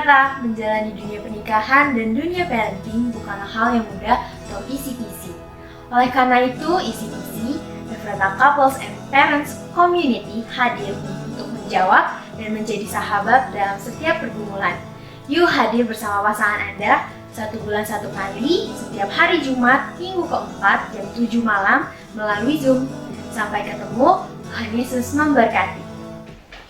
Ternyata menjalani dunia pernikahan dan dunia parenting bukanlah hal yang mudah atau easy-peasy. Oleh karena itu, EasyPeasy, Ephrata Couples and Parents Community hadir untuk menjawab dan menjadi sahabat dalam setiap pergumulan. Yuk hadir bersama pasangan Anda 1 bulan 1 kali, setiap hari Jumat hingga keempat jam 7 malam melalui Zoom. Sampai ketemu, Tuhan Yesus memberkati.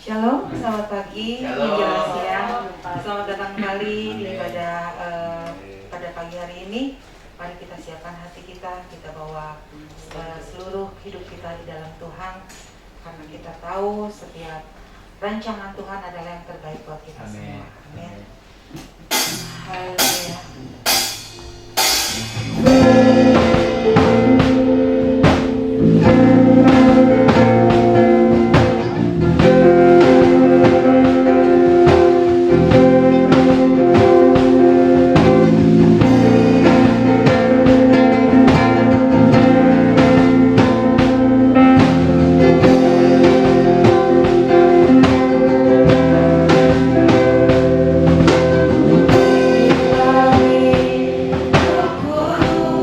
Shalom, selamat pagi, Shalom. menjelang siang. Selamat datang kembali di pada pagi hari ini. Mari kita siapkan hati kita bawa seluruh hidup kita di dalam Tuhan, karena kita tahu setiap rancangan Tuhan adalah yang terbaik buat kita semua. Amin. Haleluya. Aku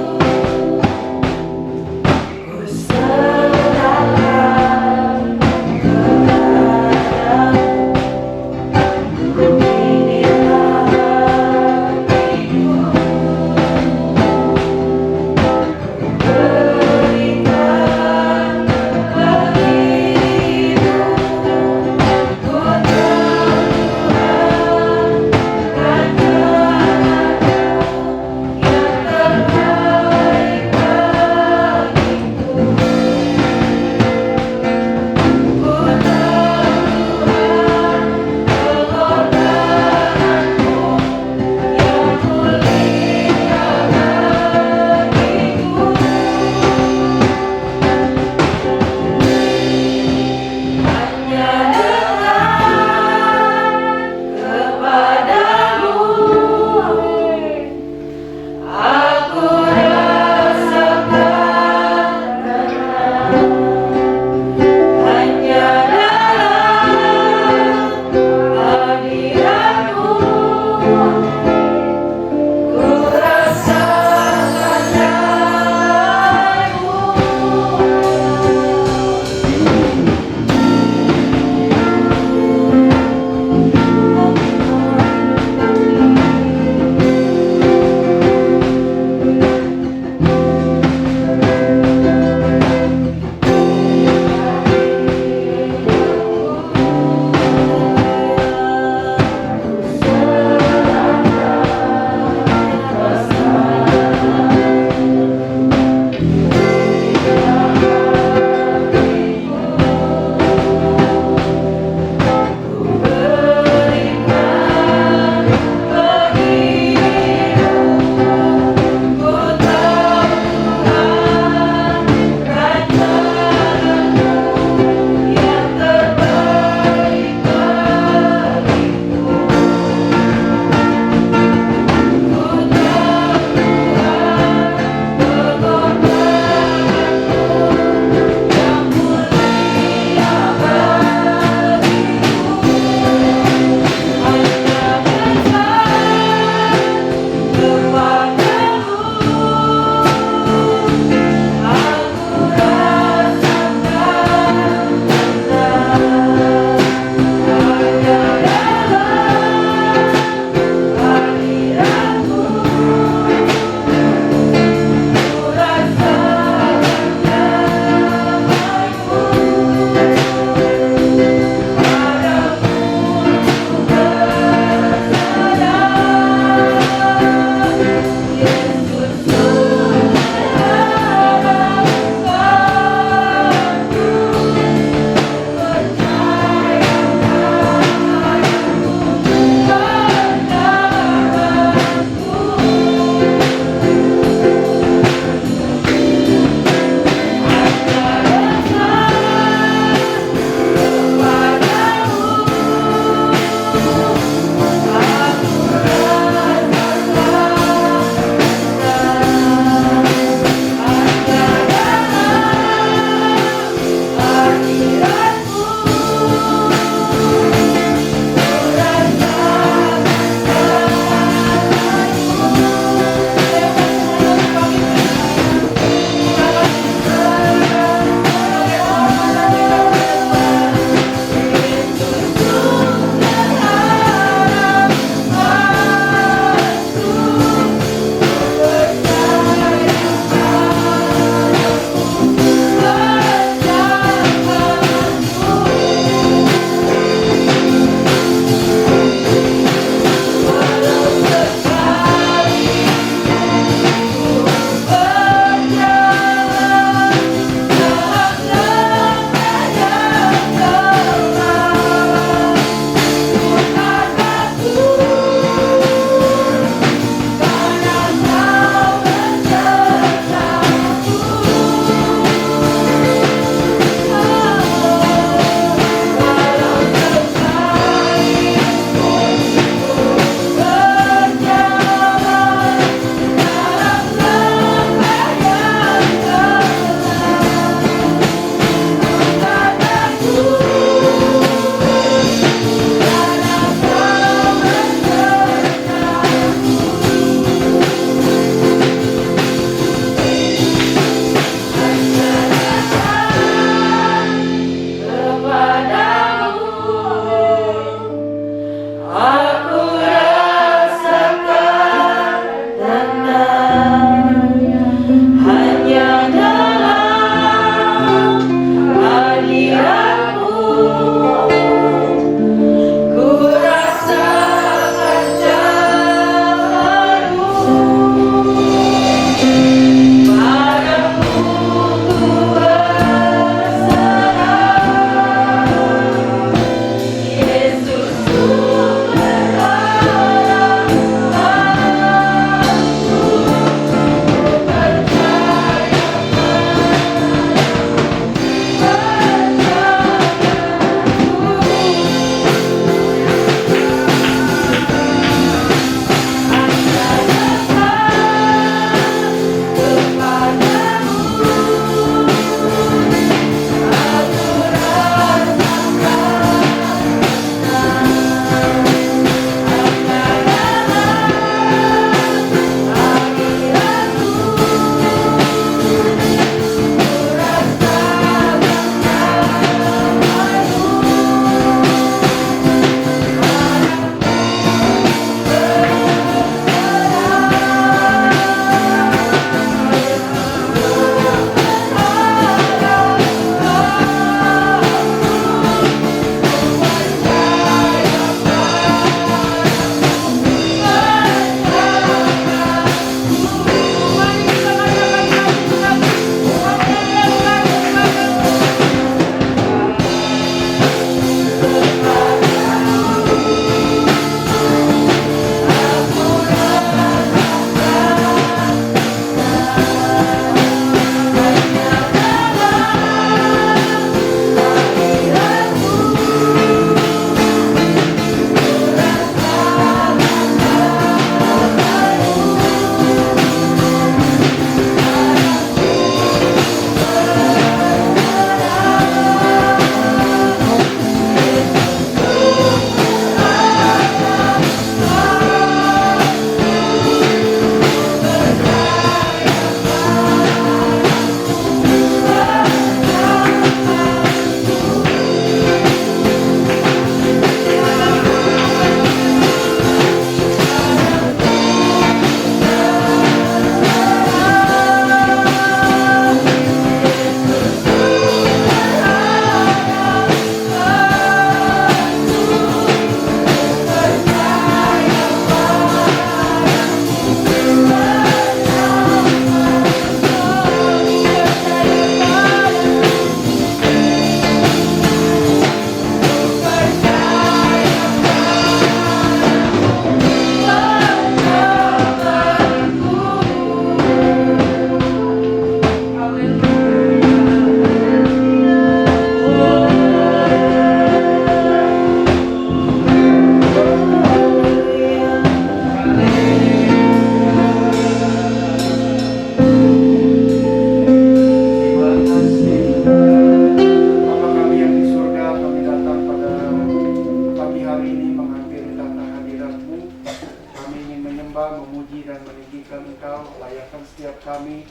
kami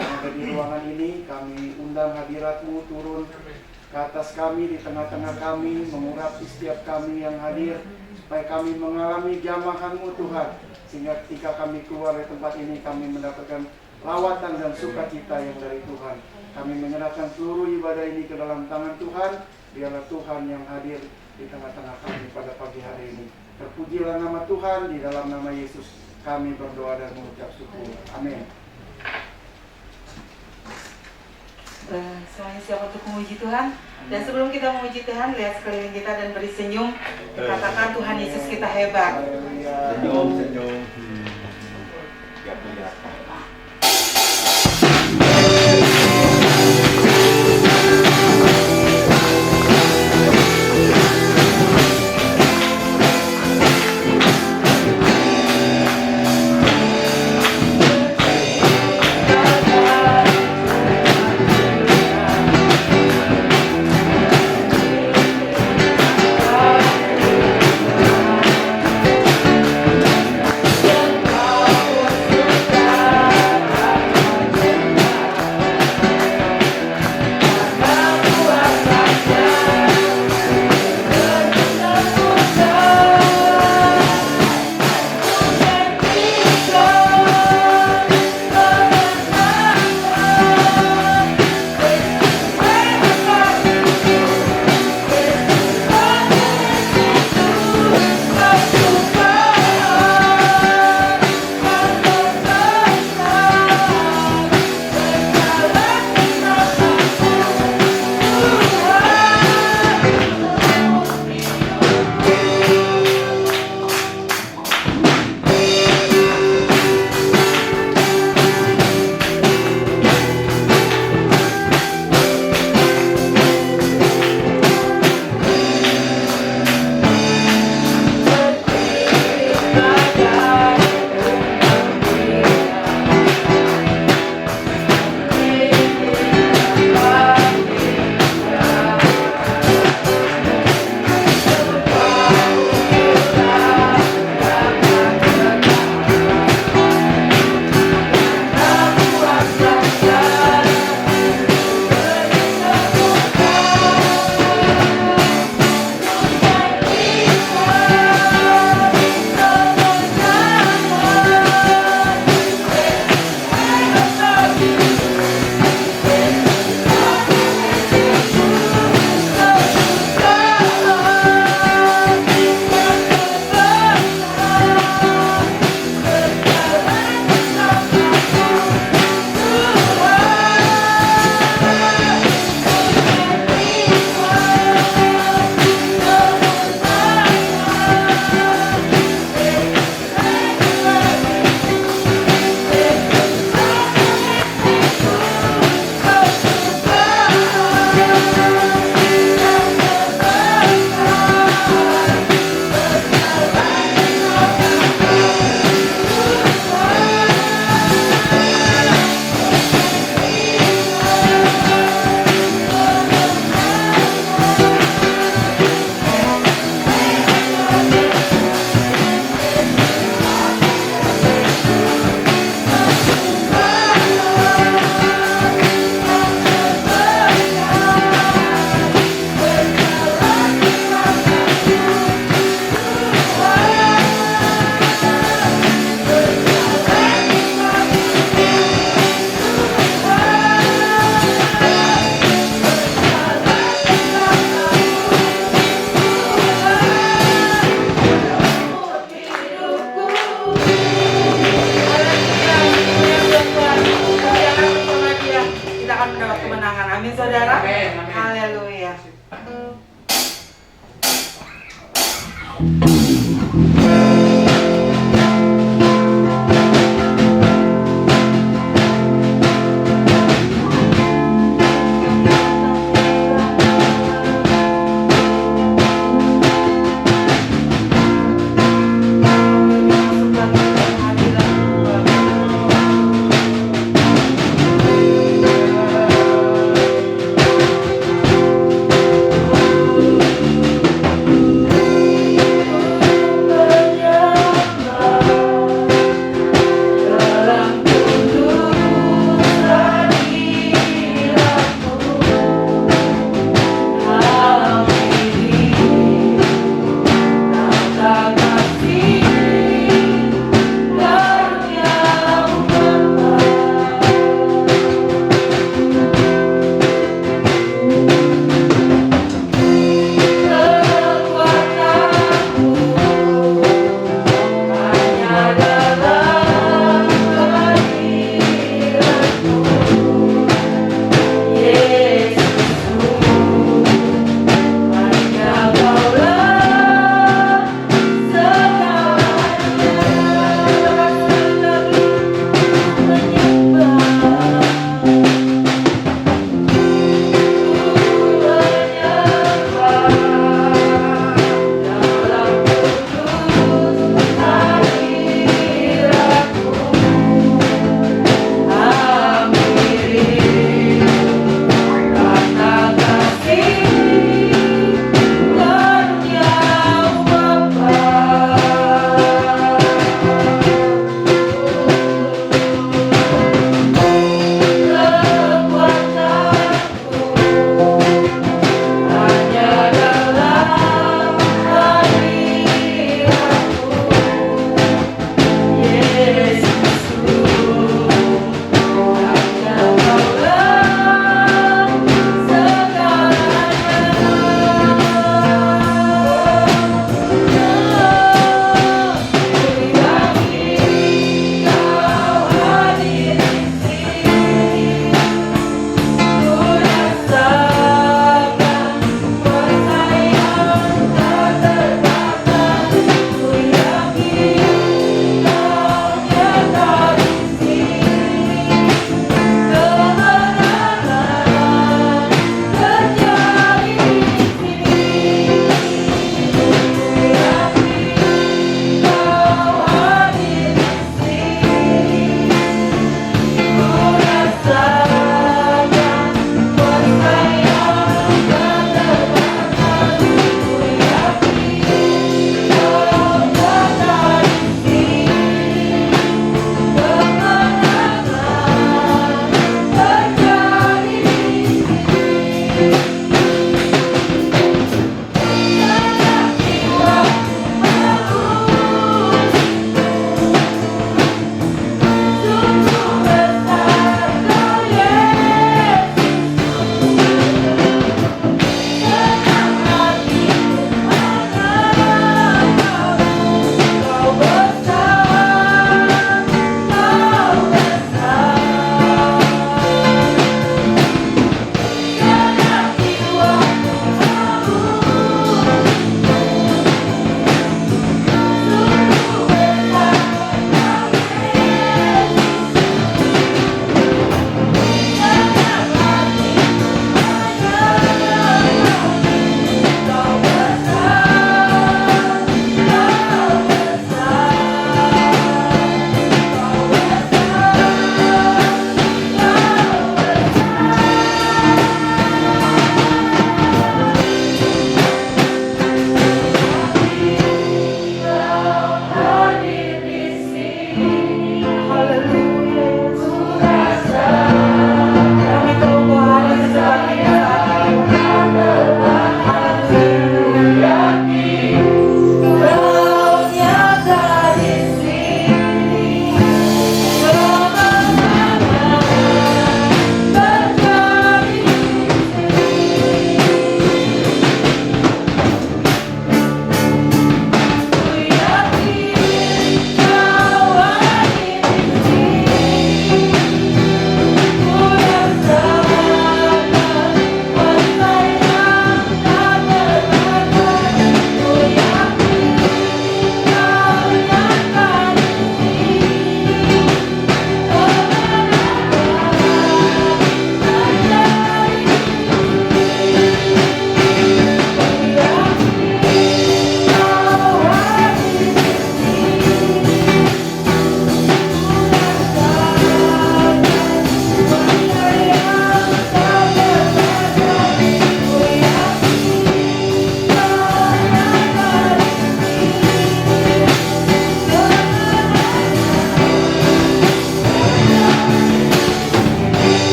yang ada di ruangan ini. Kami undang hadirat-Mu turun ke atas kami, di tengah-tengah kami, mengurapi setiap kami yang hadir, supaya kami mengalami jamahan-Mu Tuhan, sehingga ketika kami keluar dari tempat ini, kami mendapatkan lawatan dan sukacita yang dari Tuhan. Kami menyerahkan seluruh ibadah ini ke dalam tangan Tuhan. Biarlah Tuhan yang hadir di tengah-tengah kami pada pagi hari ini. Terpujilah nama Tuhan, di dalam nama Yesus kami berdoa dan mengucap syukur. Amin. Semuanya siap untuk memuji Tuhan. Dan sebelum kita memuji Tuhan, lihat sekeliling kita dan beri senyum. Katakan Tuhan Yesus kita hebat. Senyum. Gak punya.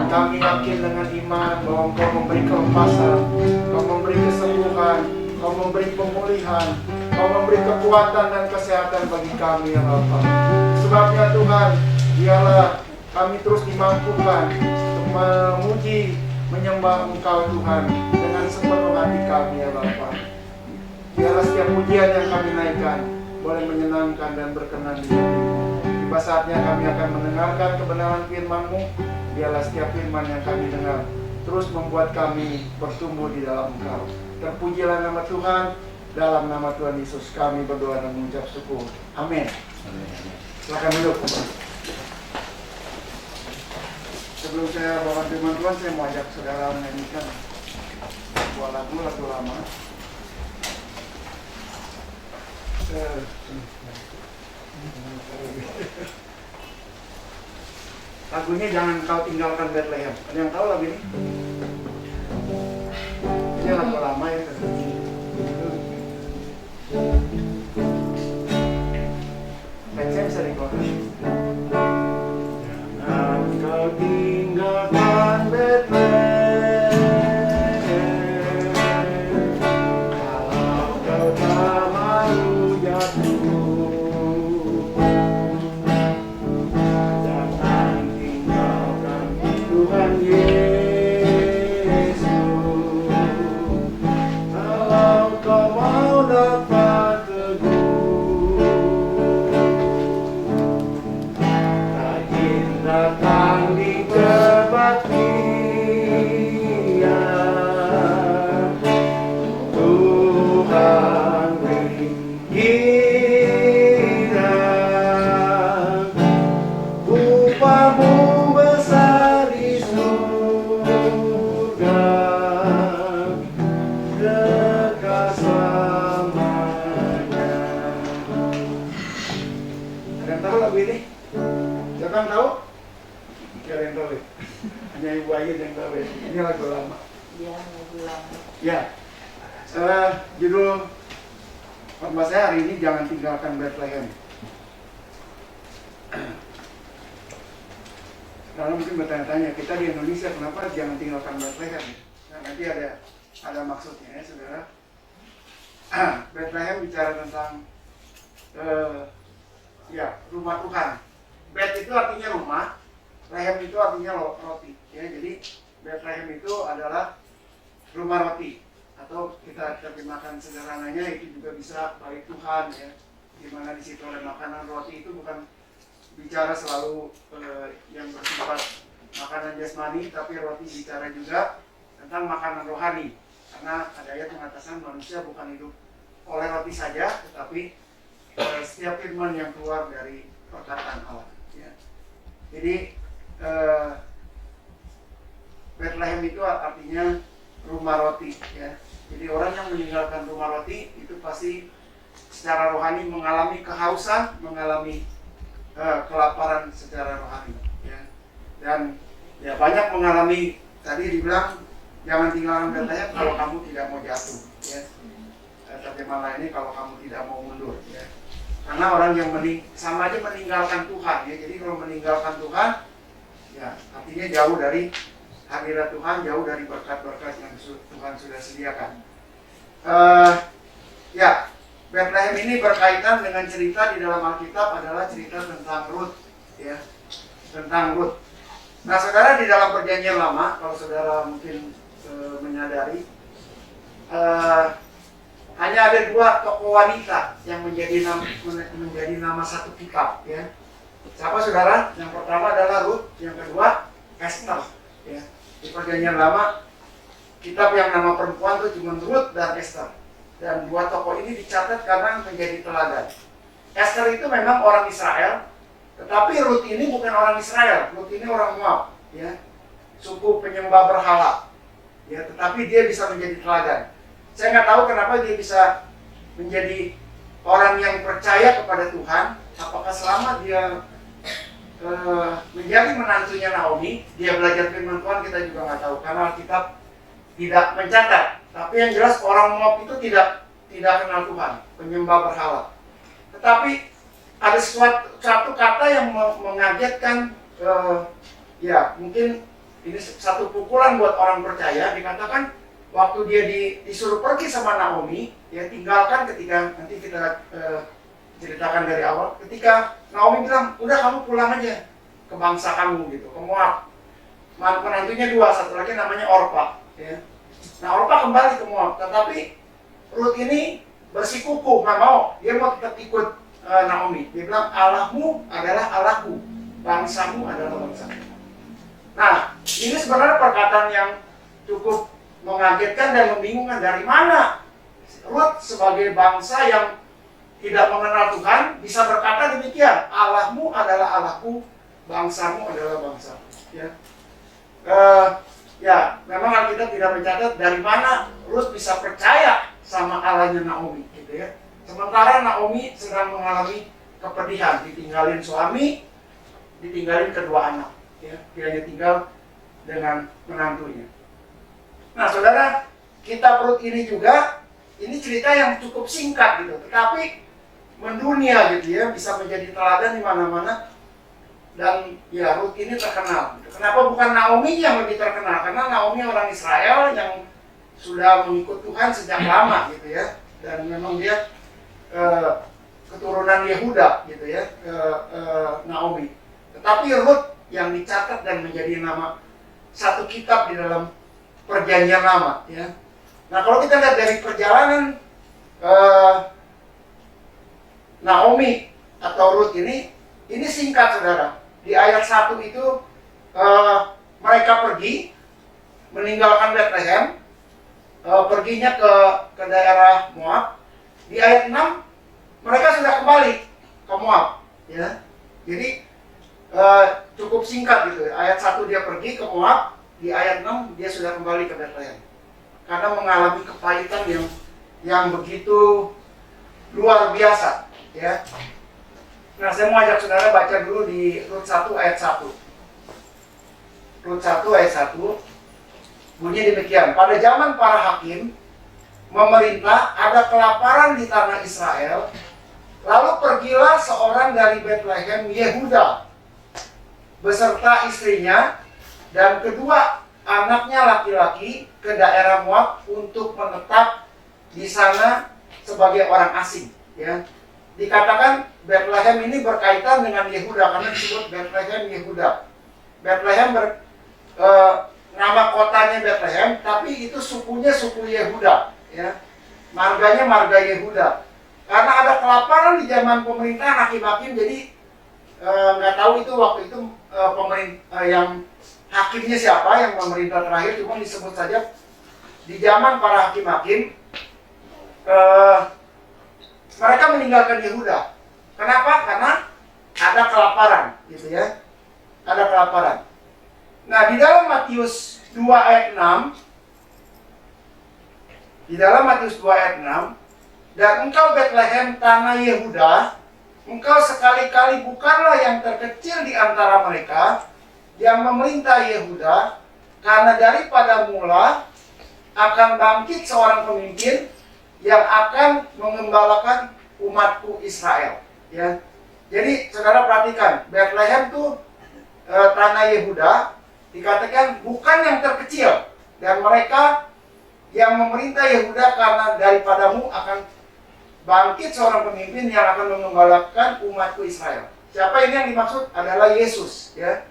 kami yakin dengan iman bahwa Engkau memberi kelepasan, Engkau memberi kesembuhan, Engkau memberi pemulihan, Engkau memberi kekuatan dan kesehatan bagi kami ya Bapa. Sebabnya Tuhan, biarlah kami terus dimampukan untuk memuji, menyembah Engkau Tuhan dengan sepenuh hati kami ya Bapa. Biarlah setiap pujian yang kami naikkan boleh menyenangkan dan berkenan di hati-Mu. Tiba saatnya kami akan mendengarkan kebenaran firman-Mu. Biarlah setiap firman yang kami dengar terus membuat kami bertumbuh di dalam Engkau. Terpujilah nama Tuhan. Dalam nama Tuhan Yesus kami berdoa dan mengucap syukur. Amin. Silakan duduk. Sebelum saya bawa firman Tuhan, saya mau ajak saudara menyanyikan sebuah lagu lama. Lagunya Jangan Kau Tinggalkan Bethlehem. Ada yang tahu lagu ini? Ini lagu lama ya. Saya bisa dikeluarkan. Jangan kau tinggalkan Bethlehem, kalau kau tak malu jatuh. Jangan tinggalkan Tuhan Yesus, kalau kau mau dapat teguh. Rajin datang di kebaktian, Tuhan beri kirang upahmu besar di surga, kekal selamanya. Ada yang tahu lagu ini? Siapa yang tahu? Tidak ada yang tahu ya? Hanya Ibu Ayu yang tahu ya? Ini lagu lama. Iya, lagu lama. Ya, judul khotbah saya hari ini Jangan Tinggalkan Bethlehem. Karena mungkin bertanya-tanya, kita di Indonesia kenapa jangan tinggalkan Bethlehem? Nah, nanti ada maksudnya ya saudara. Bethlehem bicara tentang rumah Tuhan. Beth itu artinya rumah, lehem itu artinya roti. Ya, jadi Bethlehem itu adalah rumah roti, atau kita terjemahkan sederhananya itu juga bisa bait Tuhan ya. Di mana di situ ada makanan. Roti itu bukan bicara selalu yang bersifat makanan jasmani, tapi roti bicara juga tentang makanan rohani. Karena ada ayat mengatakan manusia bukan hidup oleh roti saja, tetapi setiap firman yang keluar dari perkataan Allah. Ya. Jadi Bethlehem itu artinya rumah roti. Ya. Jadi orang yang meninggalkan rumah roti itu pasti secara rohani mengalami kehausan, mengalami kelaparan secara rohani. Ya. Dan ya banyak mengalami, tadi dibilang jangan tinggalkan Bethlehem kalau kamu tidak mau jatuh. Ya. Terjemahan lainnya kalau kamu tidak mau mundur. Ya. Karena orang yang sama aja meninggalkan Tuhan ya. Jadi kalau meninggalkan Tuhan ya artinya jauh dari hadirat Tuhan, jauh dari berkat-berkat yang Tuhan sudah sediakan. Bethlehem ini berkaitan dengan cerita di dalam Alkitab adalah cerita tentang Rut ya. Tentang Rut. Nah, saudara, di dalam Perjanjian Lama, kalau saudara mungkin menyadari, hanya ada dua tokoh wanita yang menjadi nama satu kitab ya. Siapa saudara? Yang pertama adalah Rut, yang kedua Esther ya. Di Perjanjian Lama kitab yang nama perempuan itu cuma Rut dan Esther. Dan dua tokoh ini dicatat karena menjadi teladan. Esther itu memang orang Israel, tetapi Rut ini bukan orang Israel. Rut ini orang Moab ya. Suku penyembah berhala. Ya, tetapi dia bisa menjadi teladan. Saya nggak tahu kenapa dia bisa menjadi orang yang percaya kepada Tuhan. Apakah selama dia menjadi menantunya Naomi, dia belajar firman Tuhan, kita juga nggak tahu. Karena Alkitab tidak mencatat. Tapi yang jelas orang Moab itu tidak kenal Tuhan, penyembah berhala. Tetapi ada satu kata yang mengagetkan, mungkin Ini satu pukulan buat orang percaya. Dikatakan waktu dia disuruh pergi sama Naomi, ya tinggalkan ketika nanti kita ceritakan dari awal. Ketika Naomi bilang, udah kamu pulang aja ke bangsa kamu gitu, ke Moab. Menantunya dua, satu lagi namanya Orpa. Ya. Nah Orpa kembali ke Moab, tetapi Ruth ini bersikukuh, nggak mau. Dia mau tetap ikut Naomi. Dia bilang, Allahmu adalah Allahku, bangsamu adalah bangsaku. Nah, ini sebenarnya perkataan yang cukup mengagetkan dan membingungkan. Dari mana Ruth sebagai bangsa yang tidak mengenal Tuhan bisa berkata demikian, Allahmu adalah Allahku, bangsamu adalah bangsaku. Ya, ya memang Alkitab tidak mencatat dari mana Ruth bisa percaya sama Allahnya Naomi, gitu ya. Sementara Naomi sedang mengalami kepedihan, ditinggalin suami, ditinggalin kedua anak, ya. Dia hanya tinggal dengan menantunya. Nah, saudara, kitab Ruth ini juga, ini cerita yang cukup singkat gitu, tetapi mendunia gitu ya, bisa menjadi teladan di mana-mana. Dan ya Ruth ini terkenal. Kenapa bukan Naomi yang lebih terkenal? Karena Naomi orang Israel yang sudah mengikut Tuhan sejak lama gitu ya, dan memang dia keturunan Yehuda gitu ya, Naomi. Tetapi Ruth yang dicatat dan menjadi nama satu kitab di dalam Perjanjian Lama ya. Nah kalau kita lihat dari perjalanan Naomi atau Ruth ini singkat saudara. Di ayat 1 itu mereka pergi meninggalkan Bethlehem, perginya ke daerah Moab. Di ayat 6 mereka sudah kembali ke Moab ya. Jadi cukup singkat gitu. Ayat 1 dia pergi ke Moab, di ayat 6 dia sudah kembali ke Bethlehem. Karena mengalami kepahitan yang begitu luar biasa ya. Nah, saya mau ajak saudara baca dulu di Rut 1 ayat 1. Rut 1 ayat 1 bunyi demikian. Pada zaman para hakim memerintah, ada kelaparan di tanah Israel. Lalu pergilah seorang dari Bethlehem Yehuda beserta istrinya dan kedua anaknya laki-laki ke daerah Moab untuk menetap di sana sebagai orang asing ya. Dikatakan Bethlehem ini berkaitan dengan Yehuda karena disebut Bethlehem Yehuda. Bethlehem nama kotanya Bethlehem, tapi itu sukunya suku Yehuda ya. Marganya marga Yehuda. Karena ada kelaparan di zaman pemerintahan hakim-hakim, jadi nggak tahu itu waktu itu pemerintah yang hakimnya siapa yang memerintah terakhir, cuma disebut saja di zaman para hakim-hakim mereka meninggalkan Yehuda. Kenapa? Karena ada kelaparan, gitu ya. Ada kelaparan. Nah, di dalam Matius 2 ayat 6, dan engkau Bethlehem tanah Yehuda, engkau sekali-kali bukanlah yang terkecil di antara mereka yang memerintah Yehuda, karena daripada mula akan bangkit seorang pemimpin yang akan mengembalakan umatku Israel. Ya, jadi saudara perhatikan, Bethlehem itu tanah Yehuda, dikatakan bukan yang terkecil, dan mereka yang memerintah Yehuda karena daripadamu akan bangkit seorang pemimpin yang akan mengembalakan umatku Israel. Siapa ini yang dimaksud? Adalah Yesus. Ya.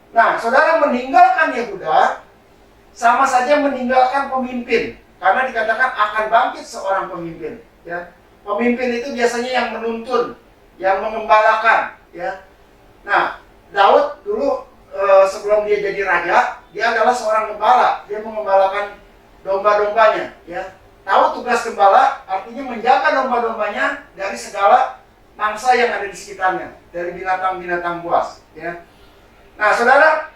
Nah, saudara meninggalkan Yehuda sama saja meninggalkan pemimpin. Karena dikatakan akan bangkit seorang pemimpin, ya. Pemimpin itu biasanya yang menuntun, yang mengembalakan, ya. Nah, Daud dulu sebelum dia jadi raja, dia adalah seorang gembala. Dia mengembalakan domba-dombanya, ya. Tahu tugas gembala artinya menjaga domba-dombanya dari segala mangsa yang ada di sekitarnya, dari binatang-binatang buas, ya. Nah, saudara,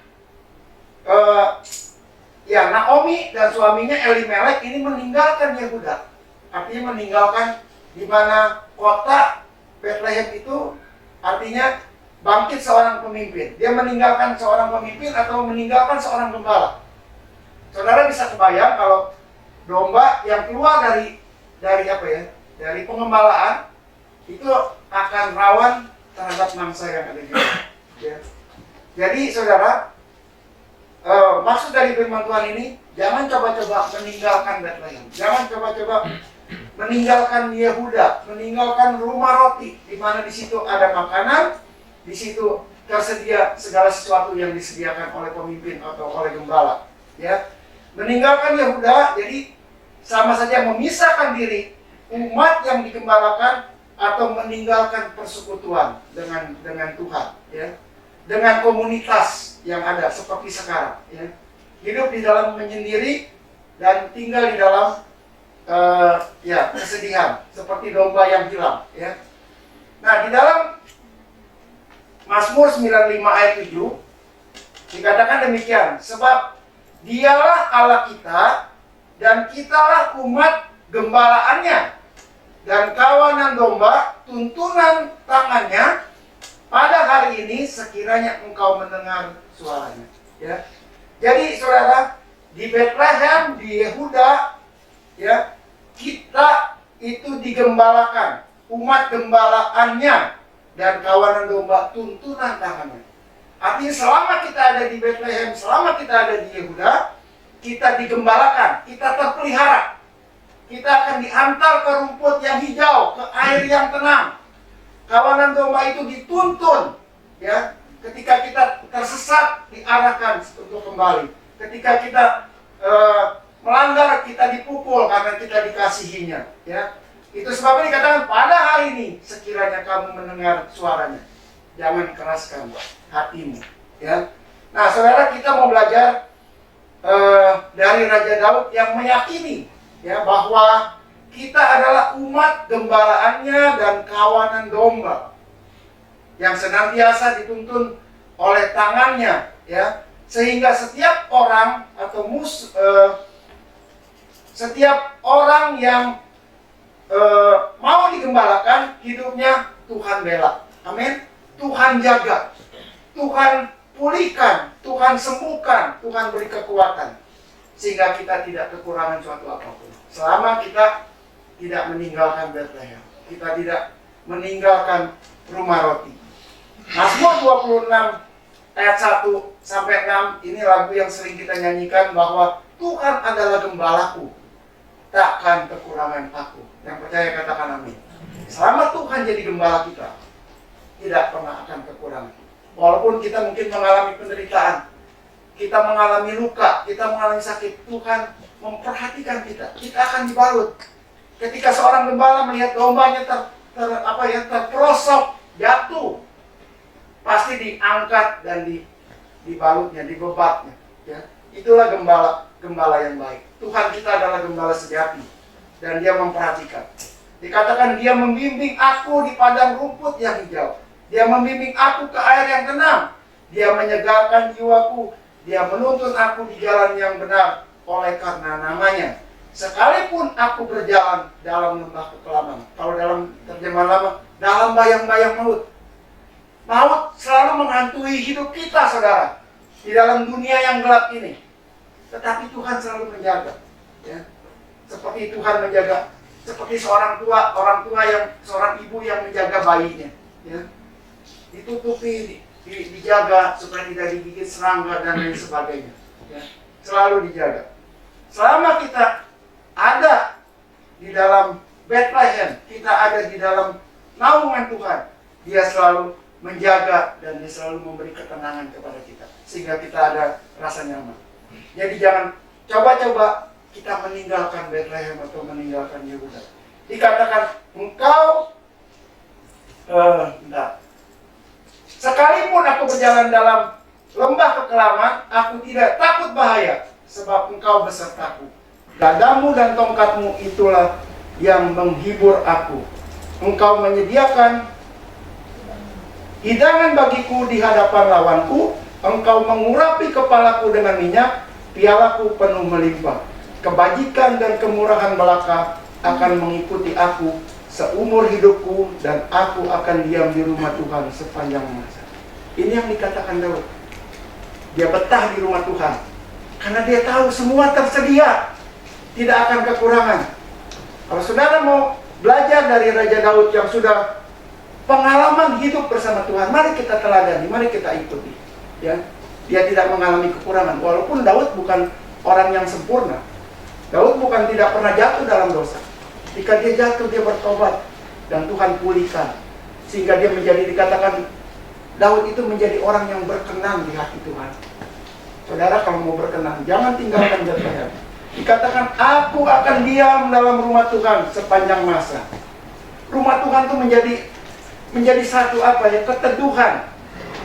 ya, Naomi dan suaminya Elimelek ini meninggalkan Yehuda. Artinya meninggalkan di mana kota Bethlehem itu artinya bangkit seorang pemimpin. Dia meninggalkan seorang pemimpin atau meninggalkan seorang gembala. Saudara bisa kebayang kalau domba yang keluar dari apa ya? Dari pengembalaan itu akan rawan terhadap mangsa yang ada di sana. Ya. Jadi saudara, maksud dari firman Tuhan ini, jangan coba-coba meninggalkan Bethlehem. Jangan coba-coba meninggalkan Yehuda, meninggalkan rumah roti, di mana di situ ada makanan, di situ tersedia segala sesuatu yang disediakan oleh pemimpin atau oleh gembala. Ya, meninggalkan Yehuda, jadi sama saja memisahkan diri umat yang digembalakan atau meninggalkan persekutuan dengan Tuhan. Ya, dengan komunitas yang ada seperti sekarang, ya. Hidup di dalam menyendiri dan tinggal di dalam kesedihan seperti domba yang hilang, ya. Nah, di dalam Mazmur 95 ayat 7 dikatakan demikian, sebab Dialah Allah kita dan kitalah umat gembalaannya dan kawanan domba tuntunan tangannya. Pada hari ini sekiranya engkau mendengar suaranya, ya. Jadi saudara, di Bethlehem, di Yehuda, ya, kita itu digembalakan, umat gembalaannya dan kawanan domba tuntunan tangannya. Artinya selama kita ada di Bethlehem, selama kita ada di Yehuda, kita digembalakan, kita terpelihara. Kita akan diantar ke rumput yang hijau, ke air yang tenang. Kawanan domba itu dituntun, ya. Ketika kita tersesat, diarahkan untuk kembali. Ketika kita melanggar, kita dipukul karena kita dikasihinya, ya. Itu sebabnya dikatakan pada hari ini sekiranya kamu mendengar suaranya, jangan keraskan hatimu, ya. Nah, saudara, kita mau belajar dari Raja Daud yang meyakini, ya, bahwa kita adalah umat gembalaannya dan kawanan domba yang senantiasa dituntun oleh tangannya, ya, sehingga setiap orang atau setiap orang yang mau digembalakan, hidupnya Tuhan bela. Amin. Tuhan jaga, Tuhan pulihkan, Tuhan sembuhkan, Tuhan beri kekuatan, sehingga kita tidak kekurangan suatu apapun. Selama kita tidak meninggalkan Bethlehem, kita tidak meninggalkan rumah roti. Mazmur 26 ayat 1 sampai 6 ini lagu yang sering kita nyanyikan, bahwa Tuhan adalah gembalaku, takkan kekurangan aku. Yang percaya katakan amin. Selama Tuhan jadi gembala kita, tidak pernah akan kekurangan. Walaupun kita mungkin mengalami penderitaan, kita mengalami luka, kita mengalami sakit, Tuhan memperhatikan kita. Kita akan dibalut. Ketika seorang gembala melihat dombanya terperosok, jatuh, pasti diangkat dan dibalutnya, dibebatnya, ya. Itulah gembala yang baik. Tuhan kita adalah gembala sejati dan Dia memperhatikan. Dikatakan Dia membimbing aku di padang rumput yang hijau. Dia membimbing aku ke air yang tenang. Dia menyegarkan jiwaku. Dia menuntun aku di jalan yang benar oleh karena namanya. Sekalipun aku berjalan dalam lembah kekelaman. Kalau dalam terjemahan lama, dalam bayang-bayang maut. Maut selalu menghantui hidup kita, saudara, di dalam dunia yang gelap ini. Tetapi Tuhan selalu menjaga, ya. Seperti Tuhan menjaga, seperti seorang ibu yang menjaga bayinya, ya. Ditutupi, dijaga supaya tidak digigit serangga dan lain sebagainya, ya. Selalu dijaga. Selama kita ada di dalam Bethlehem, kita ada di dalam naungan Tuhan, Dia selalu menjaga dan Dia selalu memberi ketenangan kepada kita, sehingga kita ada rasa nyaman. Jadi jangan coba-coba kita meninggalkan Bethlehem atau meninggalkan Yehuda. Dikatakan engkau sekalipun aku berjalan dalam lembah kekelaman, aku tidak takut bahaya, sebab engkau besertaku. Gadamu dan tongkatmu itulah yang menghibur aku. Engkau menyediakan hidangan bagiku di hadapan lawanku. Engkau mengurapi kepalaku dengan minyak, pialaku penuh melimpah. Kebajikan dan kemurahan belaka akan mengikuti aku seumur hidupku, dan aku akan diam di rumah Tuhan sepanjang masa. Ini yang dikatakan Daud. Dia betah di rumah Tuhan karena dia tahu semua tersedia, tidak akan kekurangan. Kalau saudara mau belajar dari Raja Daud yang sudah pengalaman hidup bersama Tuhan, mari kita teladani, mari kita ikuti, ya. dia tidak mengalami kekurangan. Walaupun Daud bukan orang yang sempurna, Daud bukan tidak pernah jatuh dalam dosa. Ketika dia jatuh, dia bertobat dan Tuhan pulihkan, sehingga dia menjadi, dikatakan Daud itu menjadi orang yang berkenan di hati Tuhan. Saudara, kalau mau berkenan, jangan tinggalkan Bethlehem. Dikatakan, aku akan diam dalam rumah Tuhan sepanjang masa. Rumah Tuhan itu menjadi satu apa ya, keteduhan.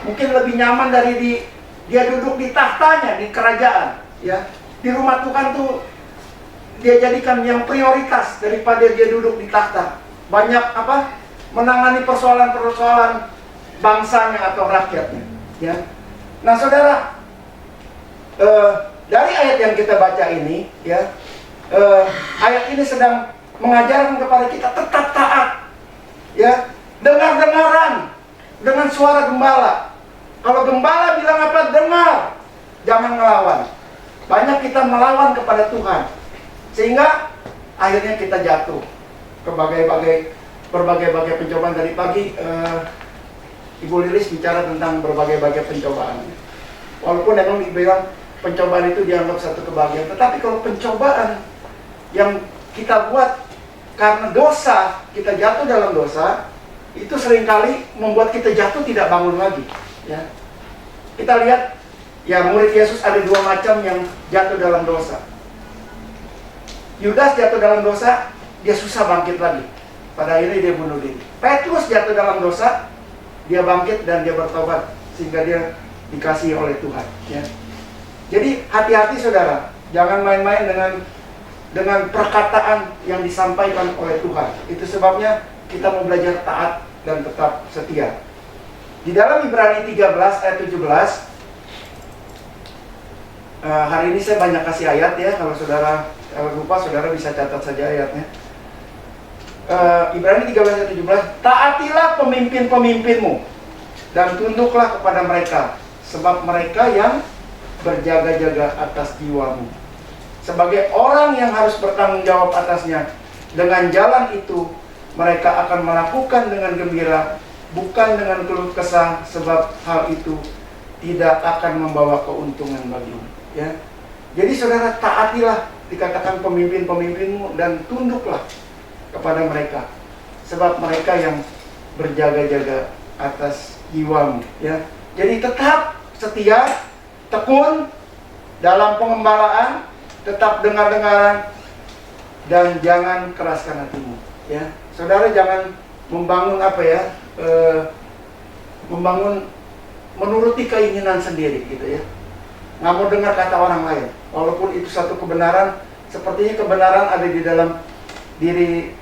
Mungkin lebih nyaman dari dia duduk di tahtanya di kerajaan, ya. Di rumah Tuhan tuh dia jadikan yang prioritas daripada dia duduk di takhta. Banyak apa? Menangani persoalan-persoalan bangsanya atau rakyatnya, ya. Nah, saudara, dari ayat yang kita baca ini, ya, ayat ini sedang mengajarkan kepada kita tetap taat, ya, dengar-dengaran dengan suara gembala. Kalau gembala bilang apa? Dengar, jangan melawan. Banyak kita melawan kepada Tuhan, sehingga akhirnya kita jatuh ke berbagai-bagai pencobaan. Dari pagi Ibu Lilis bicara tentang berbagai-bagai pencobaan. Walaupun memang dibilang pencobaan itu dianggap satu kebahagiaan, tetapi kalau pencobaan yang kita buat karena dosa, kita jatuh dalam dosa, itu seringkali membuat kita jatuh tidak bangun lagi, ya. Kita lihat, ya, murid Yesus ada dua macam yang jatuh dalam dosa. Yudas jatuh dalam dosa, dia susah bangkit lagi. Pada akhirnya dia bunuh diri. Petrus jatuh dalam dosa, dia bangkit dan dia bertobat sehingga dia dikasihi oleh Tuhan, ya. Jadi hati-hati saudara, jangan main-main dengan perkataan yang disampaikan oleh Tuhan. Itu sebabnya kita mau belajar taat dan tetap setia. Di dalam Ibrani 13 ayat 17, hari ini saya banyak kasih ayat, ya. Kalau saudara lupa, saudara bisa catat saja ayatnya. Ibrani 13 ayat 17, taatilah pemimpin-pemimpinmu dan tunduklah kepada mereka, sebab mereka yang berjaga-jaga atas jiwamu. Sebagai orang yang harus bertanggung jawab atasnya, dengan jalan itu mereka akan melakukan dengan gembira, bukan dengan keluh kesah, sebab hal itu tidak akan membawa keuntungan bagimu, ya. Jadi saudara, taatilah, dikatakan pemimpin-pemimpinmu, dan tunduklah kepada mereka, sebab mereka yang berjaga-jaga atas jiwamu, ya. Jadi tetap setia, tekun dalam pengembalaan, tetap dengar-dengaran, dan jangan keraskan hatimu, ya. Saudara jangan membangun apa ya, membangun menuruti keinginan sendiri, gitu ya. Nggak mau dengar kata orang lain, walaupun itu satu kebenaran. Sepertinya kebenaran ada di dalam diri